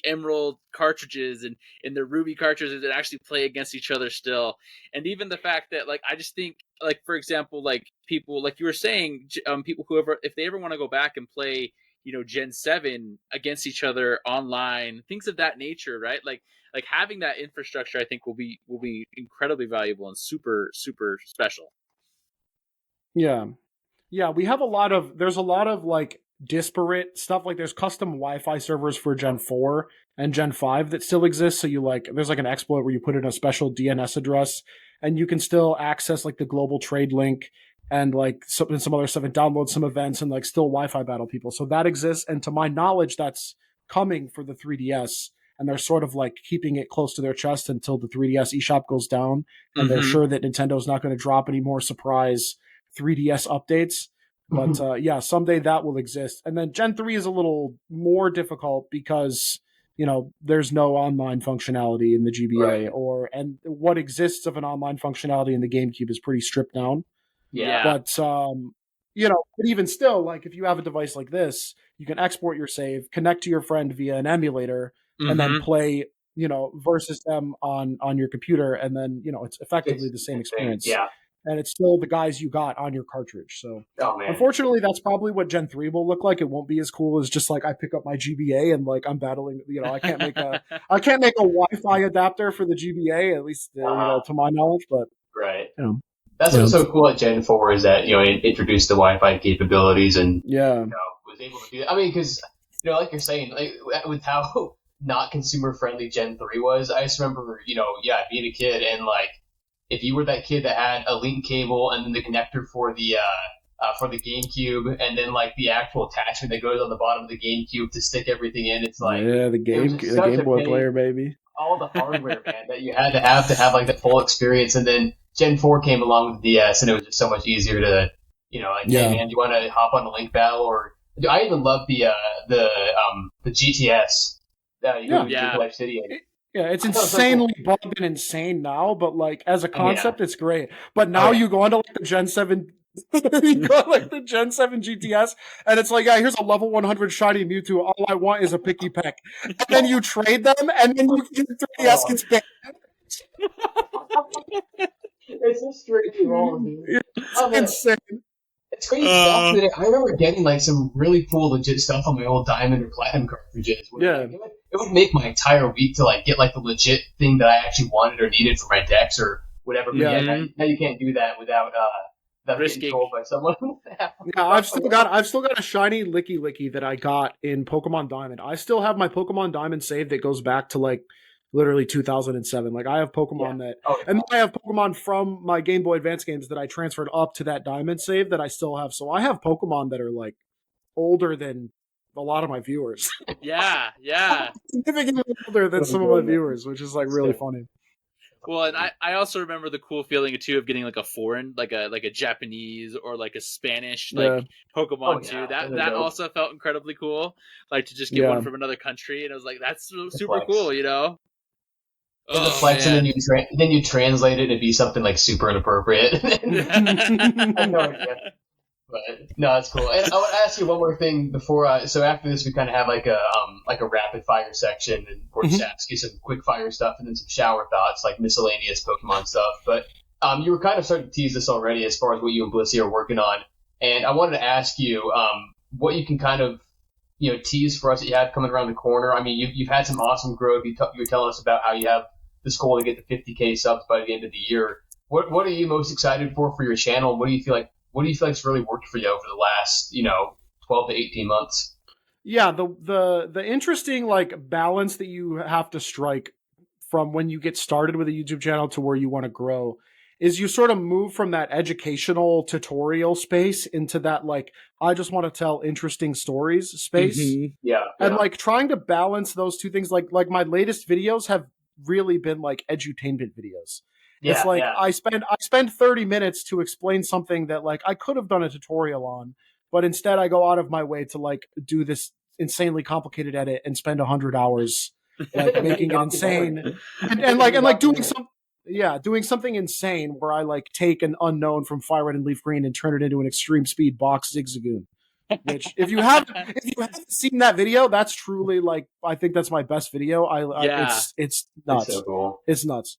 Emerald cartridges and their Ruby cartridges and actually play against each other still. And even the fact that like I just think, like, for example, like people like you were saying, people if they ever want to go back and play Gen 7 against each other online, things of that nature, right? Like having that infrastructure, I think will be incredibly valuable and super special. Yeah, we have there's a lot of like disparate stuff. Like there's custom Wi-Fi servers for Gen 4 and Gen 5 that still exist. So there's like an exploit where you put in a special DNS address and you can still access like the global trade link and like some other stuff and download some events and like still Wi-Fi battle people. So that exists. And to my knowledge, that's coming for the 3DS. And they're sort of like keeping it close to their chest until the 3DS eShop goes down. And they're sure that Nintendo's not going to drop any more surprise 3DS updates. But someday that will exist. And then Gen 3 is a little more difficult because, there's no online functionality in the GBA, and what exists of an online functionality in the GameCube is pretty stripped down. Yeah. But, but even still, like if you have a device like this, you can export your save, connect to your friend via an emulator, and then play, versus them on your computer. And then, it's effectively the same experience. Yeah. And it's still the guys you got on your cartridge. So unfortunately, that's probably what Gen 3 will look like. It won't be as cool as just like I pick up my GBA and like I'm battling, I can't make a Wi-Fi adapter for the GBA, at least to my knowledge, but that's what's so cool at Gen 4 is that, it introduced the Wi-Fi capabilities and was able to do that. I mean, because like you're saying, like with how not consumer friendly Gen 3 was, I just remember, being a kid and like, if you were that kid that had a link cable and then the connector for the GameCube and then like the actual attachment that goes on the bottom of the GameCube to stick everything in, it's like the Game Boy player, baby. All the hardware, man, that you had to have like the full experience. And then Gen 4 came along with the DS, and it was just so much easier to hey man, do you want to hop on a link battle? Or I even love the GTS that you go to Life City. Yeah, it's insanely bugged and insane now, but like as a concept, it's great. But now you go onto like the Gen 7, you go like the Gen 7 GTS, and it's like, here's a level 100 shiny Mewtwo. All I want is a Picky Peck. And then you trade them, and then your 3DS gets banned. It's just straight wrong, dude. It's insane. It's crazy stuff. I remember getting like some really cool, legit stuff on my old Diamond or Platinum cartridges. Like, it would make my entire week to like get like the legit thing that I actually wanted or needed for my decks or whatever. But now you can't do that without getting told by someone. I've still got a shiny Licky that I got in Pokemon Diamond. I still have my Pokemon Diamond save that goes back to like literally 2007. Like I have Pokemon and then I have Pokemon from my Game Boy Advance games that I transferred up to that Diamond save that I still have. So I have Pokemon that are like older than a lot of my viewers. Yeah. Significantly older than some of my viewers, which is like really funny. Well, and I also remember the cool feeling too of getting like a foreign, like a Japanese or like a Spanish Pokemon too. That also felt incredibly cool. Like to just get one from another country, and I was like, that's super cool, And the flex, and then you translate it to be something like super inappropriate. I have no idea. But no, that's cool. And I want to ask you one more thing before. So after this, we kind of have like a rapid fire section, and we'll just ask you some quick fire stuff, and then some shower thoughts, like miscellaneous Pokemon stuff. But you were kind of starting to tease this already as far as what you and Blissey are working on, and I wanted to ask you what you can kind of tease for us that you have coming around the corner. I mean, you've had some awesome growth. You were telling us about how you have this goal to get to 50K subs by the end of the year. What are you most excited for your channel? And what do you feel like's really worked for you over the last 12 to 18 months? Yeah, the interesting like balance that you have to strike from when you get started with a YouTube channel to where you want to grow is you sort of move from that educational tutorial space into that like I just want to tell interesting stories space. Yeah. And like trying to balance those two things, like my latest videos have really been like edutainment videos. Yeah, it's like yeah. I spend 30 minutes to explain something that like I could have done a tutorial on, but instead I go out of my way to like do this insanely complicated edit and spend 100 hours like making it insane and doing something insane where I like take an unknown from Fire Red and Leaf Green and turn it into an extreme speed box Zigzagoon. Which if you haven't seen that video, that's truly like I think that's my best video. It's nuts. It's so cool. It's nuts.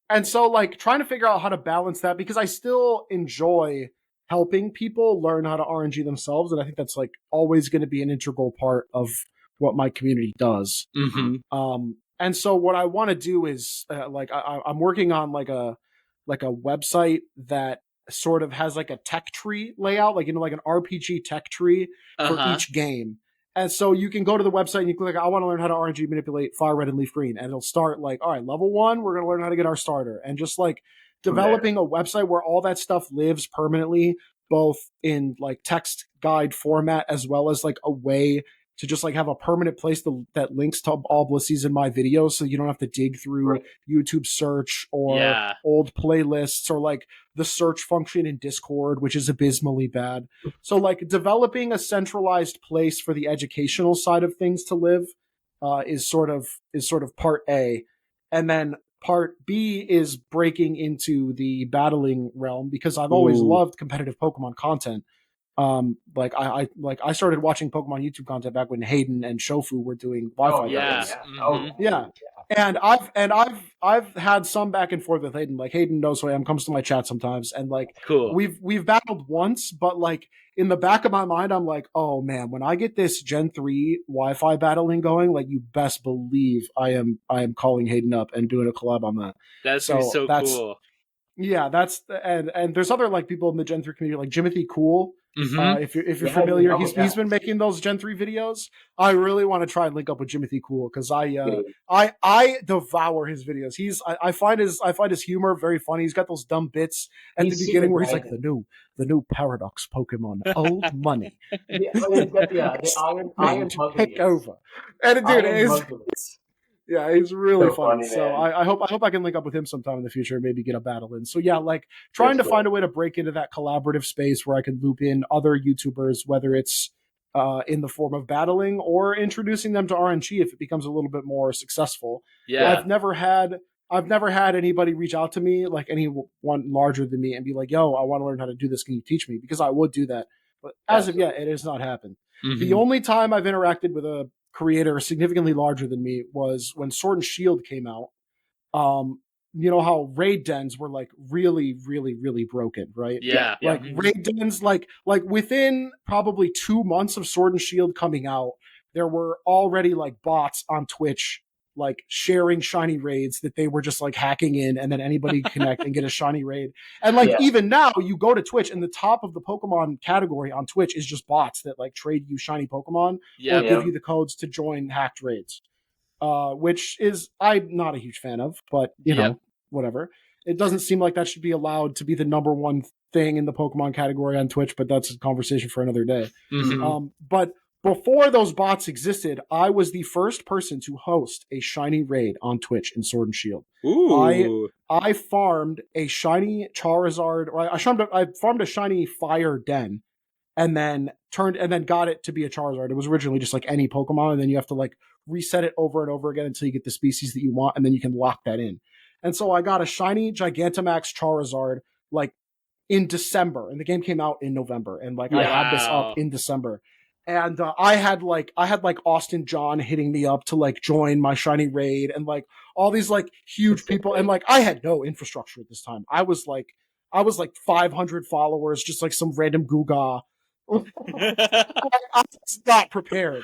And so like trying to figure out how to balance that because I still enjoy helping people learn how to RNG themselves, and I think that's like always going to be an integral part of what my community does. Mm-hmm. And so what I want to do is I'm working on like a website that sort of has like a tech tree layout, like like an RPG tech tree for each game. And so you can go to the website and you click, I want to learn how to RNG manipulate Fire Red and Leaf Green. And it'll start like, all right, level 1, we're going to learn how to get our starter. And just like developing a website where all that stuff lives permanently, both in like text guide format, as well as like a way to just like have a permanent place that links to all Blissies in my videos. So you don't have to dig through YouTube search or old playlists or like the search function in Discord, which is abysmally bad. So like developing a centralized place for the educational side of things to live is sort of part A. And then part B is breaking into the battling realm because I've always loved competitive Pokemon content. I started watching Pokemon YouTube content back when Hayden and Shofu were doing Wi-Fi. And I've had some back and forth with Hayden. Like Hayden knows who I am, comes to my chat sometimes, and like we've battled once, but like in the back of my mind, I'm like, oh man, when I get this Gen 3 Wi-Fi battling going, like you best believe I am calling Hayden up and doing a collab on that. That's so cool. Yeah, and there's other like people in the Gen 3 community, like Jimothy Cool. Mm-hmm. If you're familiar, he's been making those Gen 3 videos. I really want to try and link up with Jimothy Cool because I devour his videos. I find his humor very funny. He's got those dumb bits at the beginning where he's like the new Paradox Pokemon, old money. He's got the iron pick over, and dude, yeah, he's really funny. So I hope I can link up with him sometime in the future and maybe get a battle in. So yeah, like trying to find a way to break into that collaborative space where I can loop in other YouTubers, whether it's in the form of battling or introducing them to RNG if it becomes a little bit more successful. Yeah. I've never had anybody reach out to me, like anyone larger than me, and be like, yo, I want to learn how to do this. Can you teach me? Because I would do that. But as of yet, it has not happened. Mm-hmm. The only time I've interacted with a creator significantly larger than me was when Sword and Shield came out. You know how raid dens were like really, really, really broken, right? Yeah. Like raid dens, like within probably 2 months of Sword and Shield coming out, there were already like bots on Twitch like sharing shiny raids that they were just like hacking in, and then anybody could connect and get a shiny raid. And like even now you go to Twitch and the top of the Pokemon category on Twitch is just bots that like trade you shiny Pokemon or give you the codes to join hacked raids. Which is I'm not a huge fan of, but you know, whatever. It doesn't seem like that should be allowed to be the number one thing in the Pokemon category on Twitch, but that's a conversation for another day. Mm-hmm. But before those bots existed, I was the first person to host a shiny raid on Twitch in Sword and Shield. Ooh. I farmed a shiny Charizard, or I farmed a shiny Fire Den, and then got it to be a Charizard. It was originally just like any Pokemon, and then you have to like reset it over and over again until you get the species that you want, and then you can lock that in. And so I got a shiny Gigantamax Charizard like in December, and the game came out in November, and like I had this up in December. And I had like Austin John hitting me up to like join my shiny raid, and like all these like huge people, and like I had no infrastructure at this time. I was like 500 followers, just like some random Guga. I was not prepared.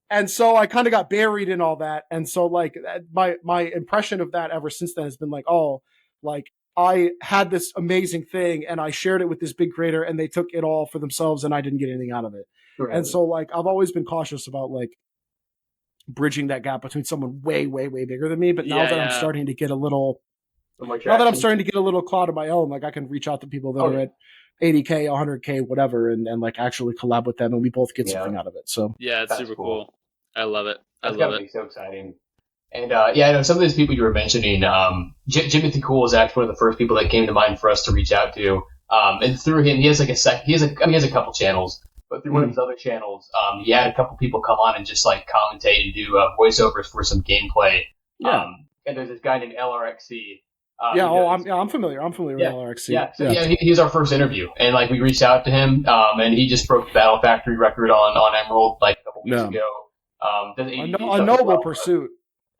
And so I kind of got buried in all that. And so like my impression of that ever since then has been like, oh, like I had this amazing thing and I shared it with this big creator and they took it all for themselves and I didn't get anything out of it. Right. And so like I've always been cautious about like bridging that gap between someone way, way, way bigger than me. But now that I'm starting to get a little clout of my own, like I can reach out to people that are at 80K, 100K, whatever, and like actually collab with them, and we both get something out of it. So yeah, it's super cool. I love it. That's gotta be so exciting. And I know some of those people you were mentioning. Jimmy Cool is actually one of the first people that came to mind for us to reach out to. And through him, he has he has a couple channels, but through one of his other channels, he had a couple people come on and just like commentate and do voiceovers for some gameplay. Yeah. And there's this guy named LRXC. I'm familiar. I'm familiar with LRXC. Yeah, he was our first interview, and like we reached out to him, and he just broke the Battle Factory record on Emerald like a couple weeks ago. A noble pursuit.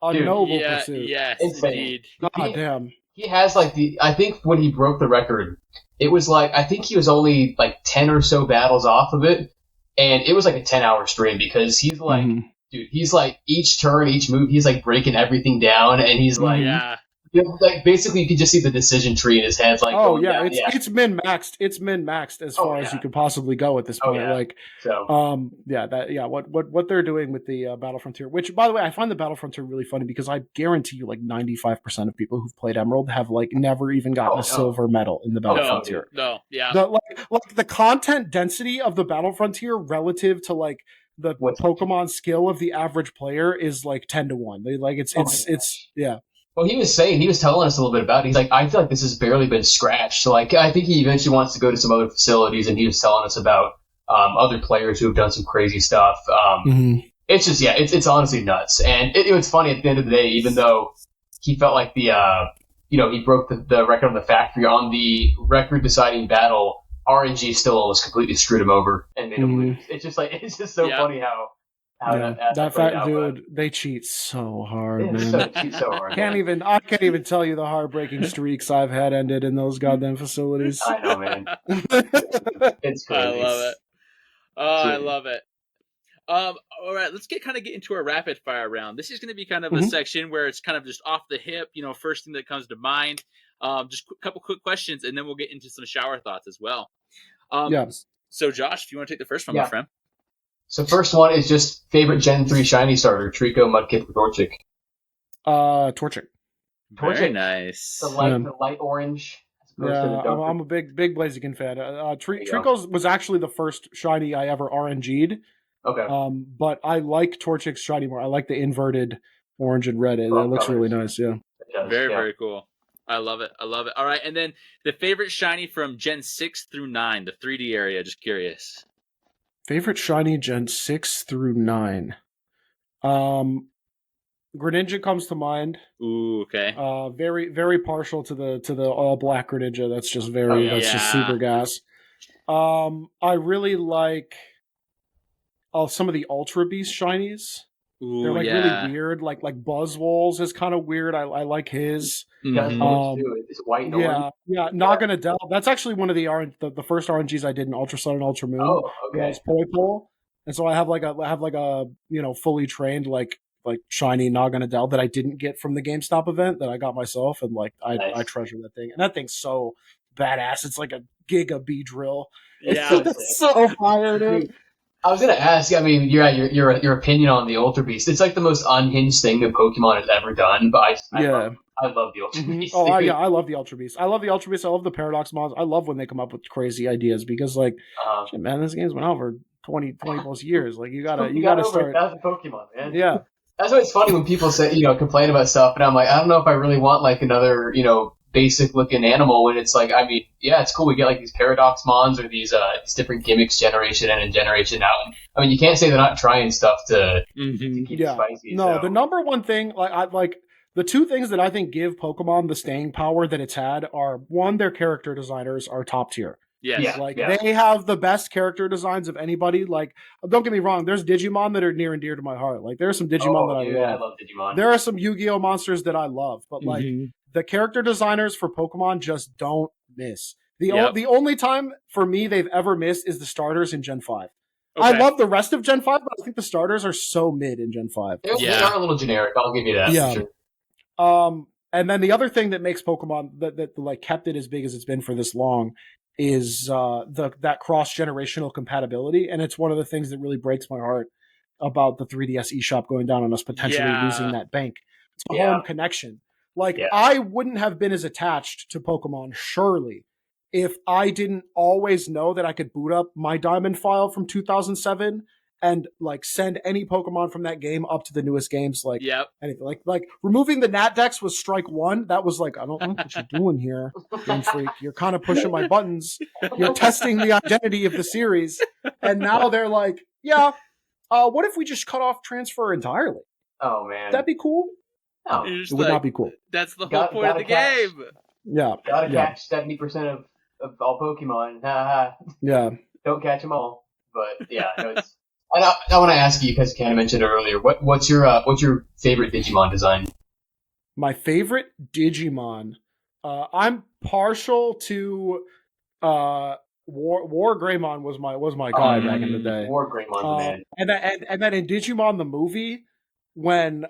A noble pursuit. Yes, insane. Indeed. God damn. He has like I think when he broke the record, it was like I think he was only like 10 or so battles off of it, and it was like a 10-hour stream because he's like, dude, he's like each turn, each move, he's like breaking everything down, and he's like, like basically you can just see the decision tree in his head. Like, it's min maxed. It's min maxed as far as you could possibly go at this point. What they're doing with the Battle Frontier, which by the way, I find the Battle Frontier really funny because I guarantee you, like 95% of people who've played Emerald have like never even gotten a silver medal in the Battle Frontier. The content density of the Battle Frontier relative to like the Pokemon skill of the average player is like 10-1. They like it's. Well, he was telling us a little bit about it. He's like, I feel like this has barely been scratched. So, like, I think he eventually wants to go to some other facilities, and he was telling us about other players who have done some crazy stuff. It's just, it's honestly nuts. And it was funny at the end of the day, even though he felt like he broke the record on the factory on the record-deciding battle, RNG still almost completely screwed him over and made him lose. It's just so funny how that fat dude, they cheat so hard, man. I can't even tell you the heartbreaking streaks I've had ended in those goddamn facilities. I know, man. It's crazy. I love it. I love it. All right, let's get into our rapid fire round. This is going to be kind of a section where it's kind of just off the hip, first thing that comes to mind. Just a couple quick questions, and then we'll get into some shower thoughts as well. So, Josh, if you want to take the first one, my friend. So first one is just favorite Gen 3 shiny starter, Trico, Mudkip, or Torchic? Torchic. Very nice. The light orange. I'm a big Blaziken fan. Trico's was actually the first shiny I ever RNG'd. Okay. But I like Torchic's shiny more. I like the inverted orange and red. It looks really nice, Very cool. I love it. All right, and then the favorite shiny from Gen 6 through 9, the 3D area, just curious. Favorite shiny Gen 6 through 9. Greninja comes to mind. Ooh, okay. Very, very partial to the all black Greninja. That's just just super gas. I really like some of the Ultra Beast shinies. Ooh, they're really weird. Like Buzzwoles is kind of weird. I like his. It's white and orange. Yeah. Naganadel. That's actually one of the first RNGs I did in Ultra Sun and Ultra Moon. Oh, okay. It's Poipole. And so I have a fully trained like shiny Naganadel that I didn't get from the GameStop event that I got myself, and I treasure that thing. And that thing's so badass. It's like a Giga B drill. It's so fire, dude. I was gonna ask. I mean, your opinion on the Ultra Beast. It's like the most unhinged thing that Pokemon has ever done. But I love the Ultra Beast. Oh, I love the Ultra Beast. I love the Ultra Beast. I love the Paradox mods. I love when they come up with crazy ideas because, shit, man, this game's been out for 20 plus years. Like, you gotta start. That's Pokemon, man. Yeah. That's why it's funny when people say, complain about stuff, and I'm like, I don't know if I really want like another, basic looking animal when it's like, I mean, yeah, it's cool. We get like these Paradox mons or these different gimmicks generation in and generation out. And, I mean, you can't say they're not trying stuff to keep it spicy. No, the number one thing, the two things that I think give Pokemon the staying power that it's had are, one, their character designers are top tier. Yes. They have the best character designs of anybody. Like, don't get me wrong, there's Digimon that are near and dear to my heart. Like, there are some Digimon that I love. I love Digimon. There are some Yu-Gi-Oh monsters that I love, but the character designers for Pokemon just don't miss. The only time for me they've ever missed is the starters in Gen 5. Okay. I love the rest of Gen 5, but I think the starters are so mid in Gen 5. They are a little generic. I'll give you that. Yeah. For sure. And then the other thing that makes Pokemon that kept it as big as it's been for this long is that cross-generational compatibility, and it's one of the things that really breaks my heart about the 3DS eShop going down and us potentially losing that bank. It's a home connection. I wouldn't have been as attached to Pokemon, surely, if I didn't always know that I could boot up my Diamond file from 2007 and like send any Pokemon from that game up to the newest games. Like anything, like removing the Nat Dex was strike one. That was like, I don't know what you're doing here, Game Freak. You're kind of pushing my buttons. You're testing the identity of the series, and now they're like, what if we just cut off transfer entirely? Oh man, that'd be cool. No, it would not be cool. That's the whole point of the game. Gotta catch 70% of all Pokemon. Yeah. Don't catch them all. But yeah, no, I want to ask you, because Ken mentioned it earlier, what's your favorite Digimon design? My favorite Digimon, I'm partial to War Greymon was my guy back in the day. War Greymon, man. And then in Digimon the movie, when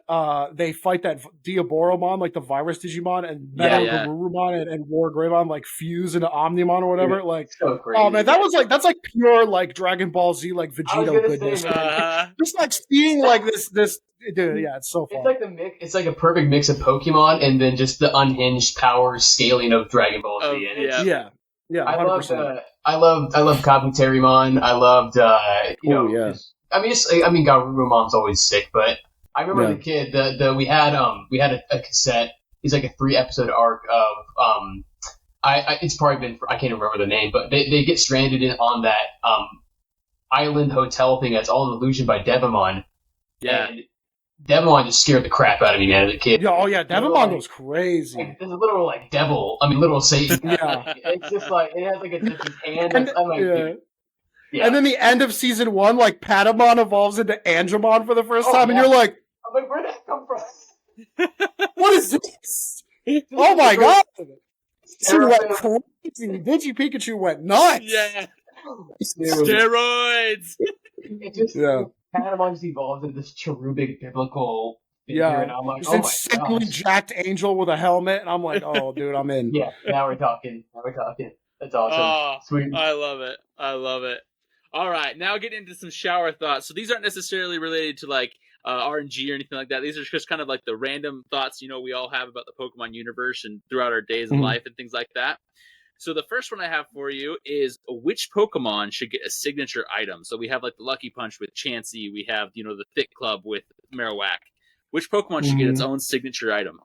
they fight that Diaboromon, like the virus Digimon, and Metal Garurumon and War Greymon like fuse into Omnimon or whatever. Dude, like, so crazy. Oh man, that's like pure like Dragon Ball Z like Vegito goodness. Just like seeing like this dude, yeah, it's so fun. It's like the mix. It's like a perfect mix of Pokemon and then just the unhinged power scaling of Dragon Ball Z. Yeah. 100%. I loved Kabuterimon. I loved Garurumon's always sick, but I remember the kid. We had a cassette. It's like a 3-episode arc of it's probably been, I can't remember the name, but they get stranded on that island hotel thing that's all an illusion by Devamon. Yeah. And Devamon just scared the crap out of me, man, as a kid. Devamon goes crazy. Like, there's a literal literal Satan. Yeah. It's just like it has like a hand. I'm like, yeah. And then the end of season 1, like Patamon evolves into Angemon for the first time, and you're like, I'm like, where'd that come from? What is this? Oh my god! She went crazy. Digi Pikachu went nuts. Yeah. Steroids. It just Patamon just evolves into this cherubic biblical figure, and I'm like, oh my god. Jacked angel with a helmet, and I'm like, oh dude, I'm in. Yeah, now we're talking. That's awesome. Oh, sweet. I love it. All right, now get into some shower thoughts. So these aren't necessarily related to like RNG or anything like that. These are just kind of like the random thoughts, we all have about the Pokemon universe and throughout our days of life and things like that. So the first one I have for you is which Pokemon should get a signature item? So we have like the Lucky Punch with Chansey. We have, the Thick Club with Marowak. Which Pokemon should get its own signature item?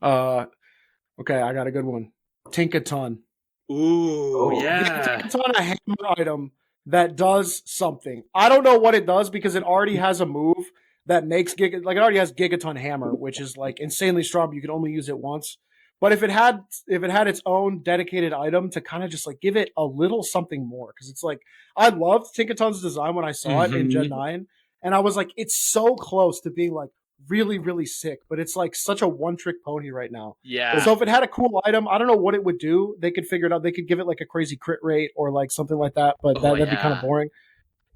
Okay, I got a good one. Tinkaton. Ooh, yeah. Tinkaton, a hammer item that does something. I don't know what it does because it already has a move that makes it already has Gigaton Hammer, which is like insanely strong, but you can only use it once. But if it had its own dedicated item to kind of just like give it a little something more, because it's like I loved Tinkaton's design when I saw it in Gen 9, and I was like, it's so close to being like really, really sick, but it's like such a one-trick pony right now. Yeah. So if it had a cool item, I don't know what it would do. They could figure it out. They could give it like a crazy crit rate or like something like that, but that'd be kind of boring.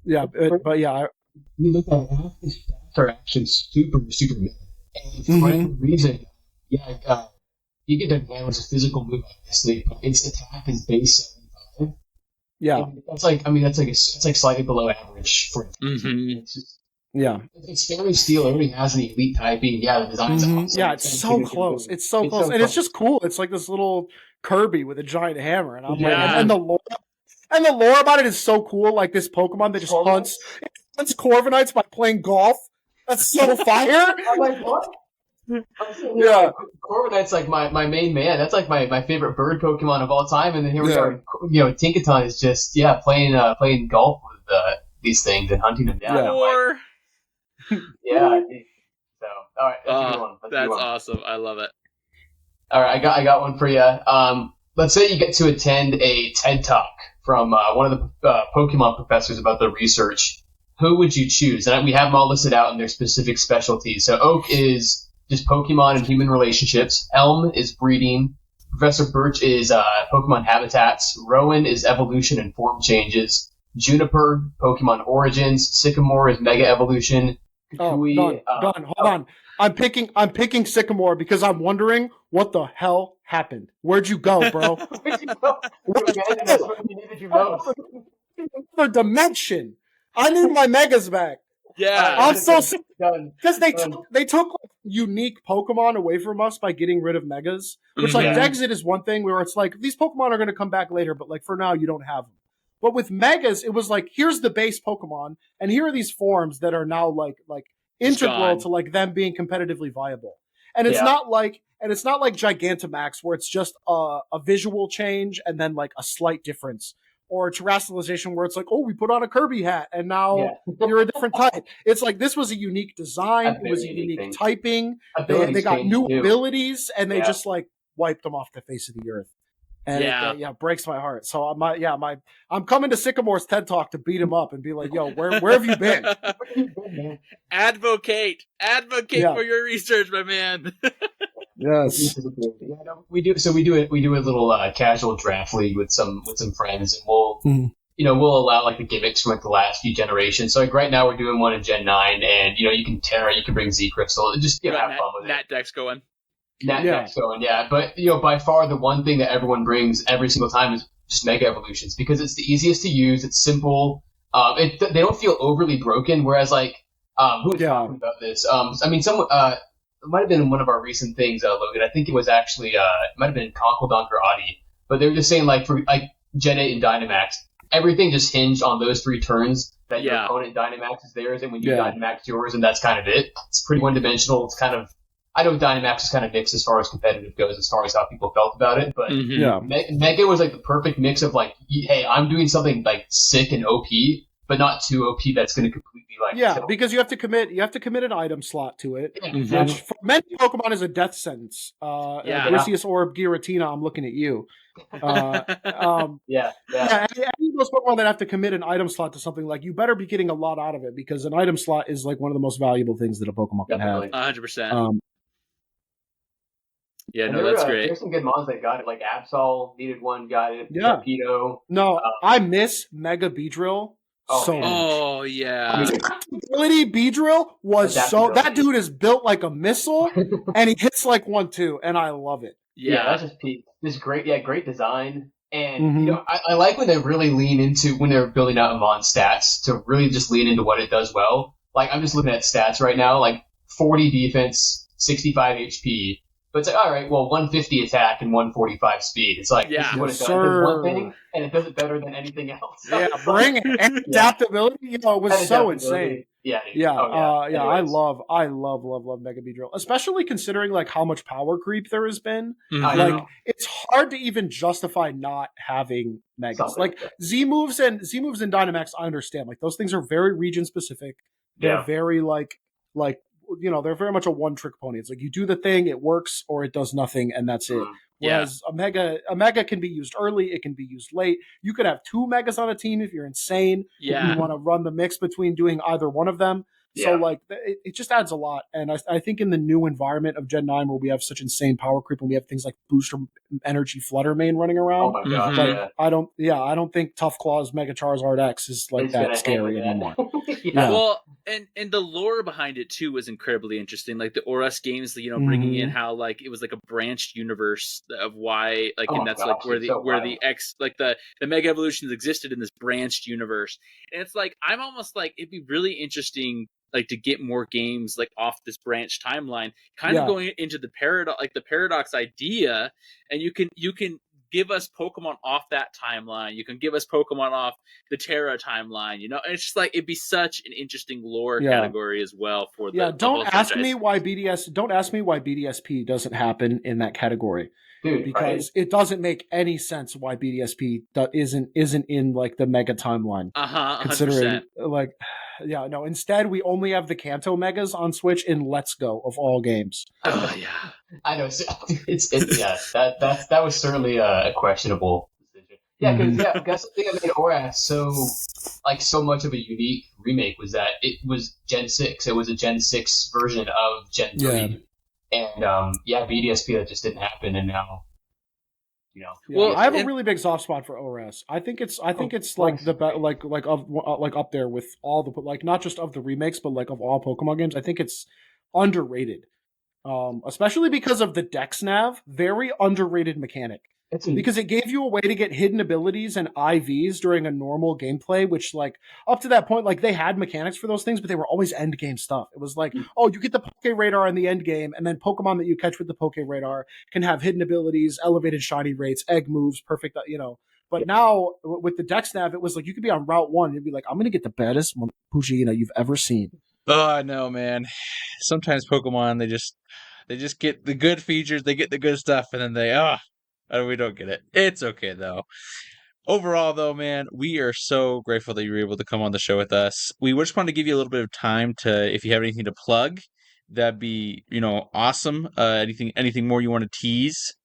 Yeah, but yeah. You look at half the stats are actually super, super mid. And for whatever reason, you get the man with a physical move, obviously, but its attack is base 75. Yeah. And that's like slightly below average for it. It's just, it's Fairy Steel already has an elite typing. Yeah, the design's awesome. Yeah, it's so close. It's so close. And it's just cool. It's like this little Kirby with a giant hammer. And I'm like, and the lore about it is so cool. Like this Pokemon that just hunts Corviknights by playing golf. That's so fire. I'm like, what? Yeah, Corviknight's like my main man. That's like my favorite bird Pokemon of all time. And then here we are. Tinkaton is just playing golf with these things and hunting them down. Yeah. So, all right, that's a good one. That's awesome. I love it. All right, I got one for you. Let's say you get to attend a TED Talk from one of the Pokemon professors about the research. Who would you choose? And we have them all listed out in their specific specialties. So Oak is just Pokemon and human relationships. Elm is breeding. Professor Birch is Pokemon habitats. Rowan is evolution and form changes. Juniper, Pokemon origins. Sycamore is mega evolution. Done. Hold on. I'm picking Sycamore because I'm wondering what the hell happened. Where'd you go, bro? Where'd you go? That's what you needed you most. Another dimension. I need my megas back. Yeah, I'm so sick because they took like, unique Pokemon away from us by getting rid of megas. Which like Exit is one thing where it's like these Pokemon are going to come back later, but like for now you don't have them. But with Megas, it was like, here's the base Pokemon, and here are these forms that are now like integral to like them being competitively viable. And it's not like Gigantamax where it's just a visual change and then like a slight difference. Or terrestrialization where it's like, oh, we put on a Kirby hat and now you're a different type. It's like this was a unique design. It was a unique typing. They got new abilities and they just like wiped them off the face of the earth. And it breaks my heart. So I'm coming to Sycamore's TED Talk to beat him up and be like, yo, where have you been? Advocate for your research, my man. Yes. We do a little casual draft league with some friends, and we'll allow like the gimmicks from like the last few generations. So like right now we're doing one in Gen 9, and you can Terra, you can bring Z Crystal, just have fun with it. Nat Deck's going. Deck's going, yeah. But by far the one thing that everyone brings every single time is just Mega Evolutions, because it's the easiest to use. It's simple. They don't feel overly broken. Whereas like who was talking about this? I mean, it might have been one of our recent things, Logan. I think it was actually, it might have been Conkeldunk or Audi. But they were just saying, like, for like Gen 8 and Dynamax, everything just hinged on those 3 turns that your opponent Dynamax is theirs, and when you Dynamax yours, and that's kind of it. It's pretty one-dimensional. It's kind of, I know Dynamax is kind of mixed as far as competitive goes, as far as how people felt about it, but Mega was like the perfect mix of like, hey, I'm doing something like sick and OP, but not too OP that's going to completely like because you have to commit an item slot to it, which for many Pokemon is a death sentence. Arceus Orb Giratina, I'm looking at you. Any of those Pokemon that have to commit an item slot to something, like, you better be getting a lot out of it, because an item slot is like one of the most valuable things that a Pokemon can have. 100%. That's great. There's some good mons that got it, like Absol needed one, got it. Torpedo. No, I miss Mega Beedrill. Oh yeah, ability Beedrill was that dude is built like a missile, and he hits like one too, and I love it. That's just peak. This great design, and I like when they really lean into when they're building out Amon stats to really just lean into what it does well. Like I'm just looking at stats right now, like 40 defense, 65 HP. But it's like, all right, well, 150 attack and 145 speed. It's like, this is what it does. It does one thing, and it does it better than anything else. Bring it. And adaptability, it was so insane. I love Mega Beedrill, especially considering like how much power creep there has been. Like, it's hard to even justify not having Megas. Like Z moves and Dynamax, I understand. Like, those things are very region specific. They're very like they're very much a one-trick pony. It's like, you do the thing, it works, or it does nothing, and that's it. Whereas a mega can be used early, it can be used late. You could have 2 Megas on a team if you're insane. If you want to run the mix between doing either one of them. So like it just adds a lot. And I think in the new environment of Gen 9 where we have such insane power creep and we have things like Booster Energy Flutter Mane running around. Oh my god. I don't think Tough Claws Mega Charizard X is like that scary anymore. Well, and the lore behind it too was incredibly interesting. Like the Oras games, bringing in how like it was like a branched universe of why, like, and that's like where the X, like the Mega Evolutions existed in this branched universe. And it's like, I'm almost like, it'd be really interesting, like, to get more games like off this branch timeline, kind of going into the paradox idea, and you can give us Pokemon off that timeline. You can give us Pokemon off the Terra timeline. And it's just like, it'd be such an interesting lore category as well for the Don't ask me why BDSP doesn't happen in that category. Dude, because it doesn't make any sense why BDSP isn't in like the Mega timeline. 100%. Considering like, instead we only have the Kanto Megas on Switch in Let's Go of all games. Oh yeah, I know. That was certainly a questionable decision. Yeah, because the thing that made Oras so much of a unique remake was that it was Gen 6. It was a Gen 6 version of Gen 3. And BDSP, that just didn't happen, and now, Well, I have a really big soft spot for ORS. I think it's like the up there with all the, like, not just of the remakes, but like of all Pokemon games. I think it's underrated, especially because of the Dex Nav. Very underrated mechanic. Because it gave you a way to get hidden abilities and IVs during a normal gameplay, which, like, up to that point, like, they had mechanics for those things, but they were always end game stuff. It was like, you get the Poke Radar in the end game, and then Pokemon that you catch with the Poke Radar can have hidden abilities, elevated shiny rates, egg moves, perfect, But now with the dex nav, it was like you could be on Route 1. You'd be like, I'm going to get the baddest Pugina you've ever seen. Oh, I know, man. Sometimes Pokemon, they just get the good features, they get the good stuff, and then we don't get it. It's okay, though. Overall, though, man, we are so grateful that you were able to come on the show with us. We just want to give you a little bit of time to, if you have anything to plug, that'd be, awesome. Anything more you want to tease?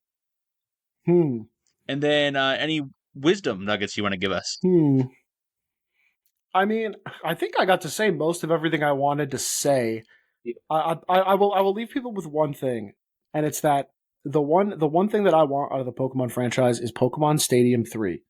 And then any wisdom nuggets you want to give us? I mean, I think I got to say most of everything I wanted to say. I will leave people with one thing, and it's that the one thing that I want out of the Pokemon franchise is Pokemon Stadium 3.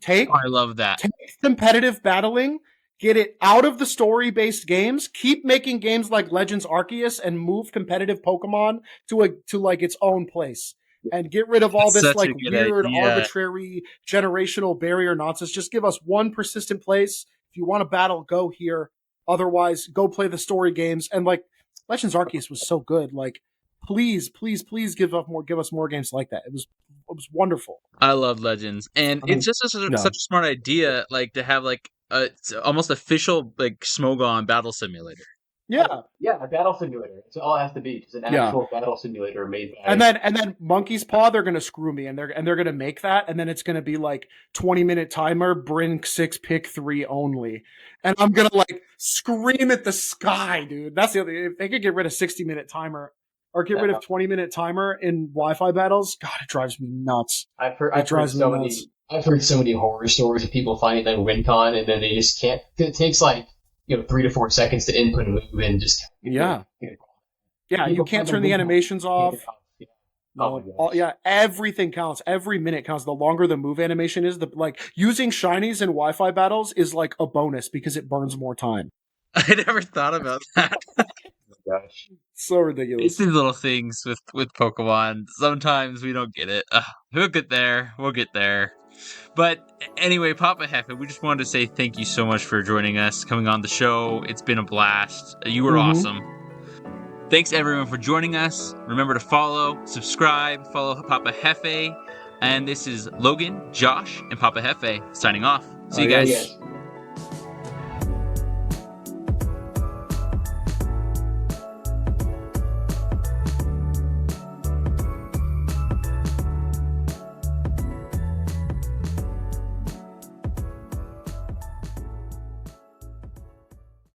I love that. Take competitive battling, get it out of the story-based games, keep making games like Legends Arceus, and move competitive Pokemon to like its own place. And get rid of all this like weird, arbitrary, generational barrier nonsense. Just give us one persistent place. If you want to battle, go here. Otherwise, go play the story games. And like Legends Arceus was so good. Like, please give us more games like that. It was wonderful. I love Legends, and it's just such a smart idea, like to have like a almost official like Smogon battle simulator. Yeah, a battle simulator. It's all it has to be. It's an actual battle simulator made by. And then Monkey's Paw, they're gonna screw me, and they're gonna make that, and then it's gonna be like 20-minute timer, bring 6, pick 3 only, and I'm gonna like scream at the sky, dude. That's the other. If they could get rid of 60-minute timer or get rid of 20-minute timer in Wi-Fi battles, God, it drives me nuts. I've heard so many horror stories of people finding that WinCon, and then they just can't. It takes like 3 to 4 seconds to input a move and just you can't turn the animations off. Everything counts. Every minute counts. The longer the move animation is, using shinies in Wi-Fi battles is like a bonus because it burns more time. I never thought about that. Oh my gosh, so ridiculous. It's these little things with Pokemon. Sometimes we don't get it. We'll get there. But anyway, Papa Jefe, we just wanted to say thank you so much for joining us, coming on the show. It's been a blast. You were awesome. Thanks everyone for joining us. Remember to subscribe, follow Papa Jefe. And this is Logan, Josh, and Papa Jefe signing off. See you guys.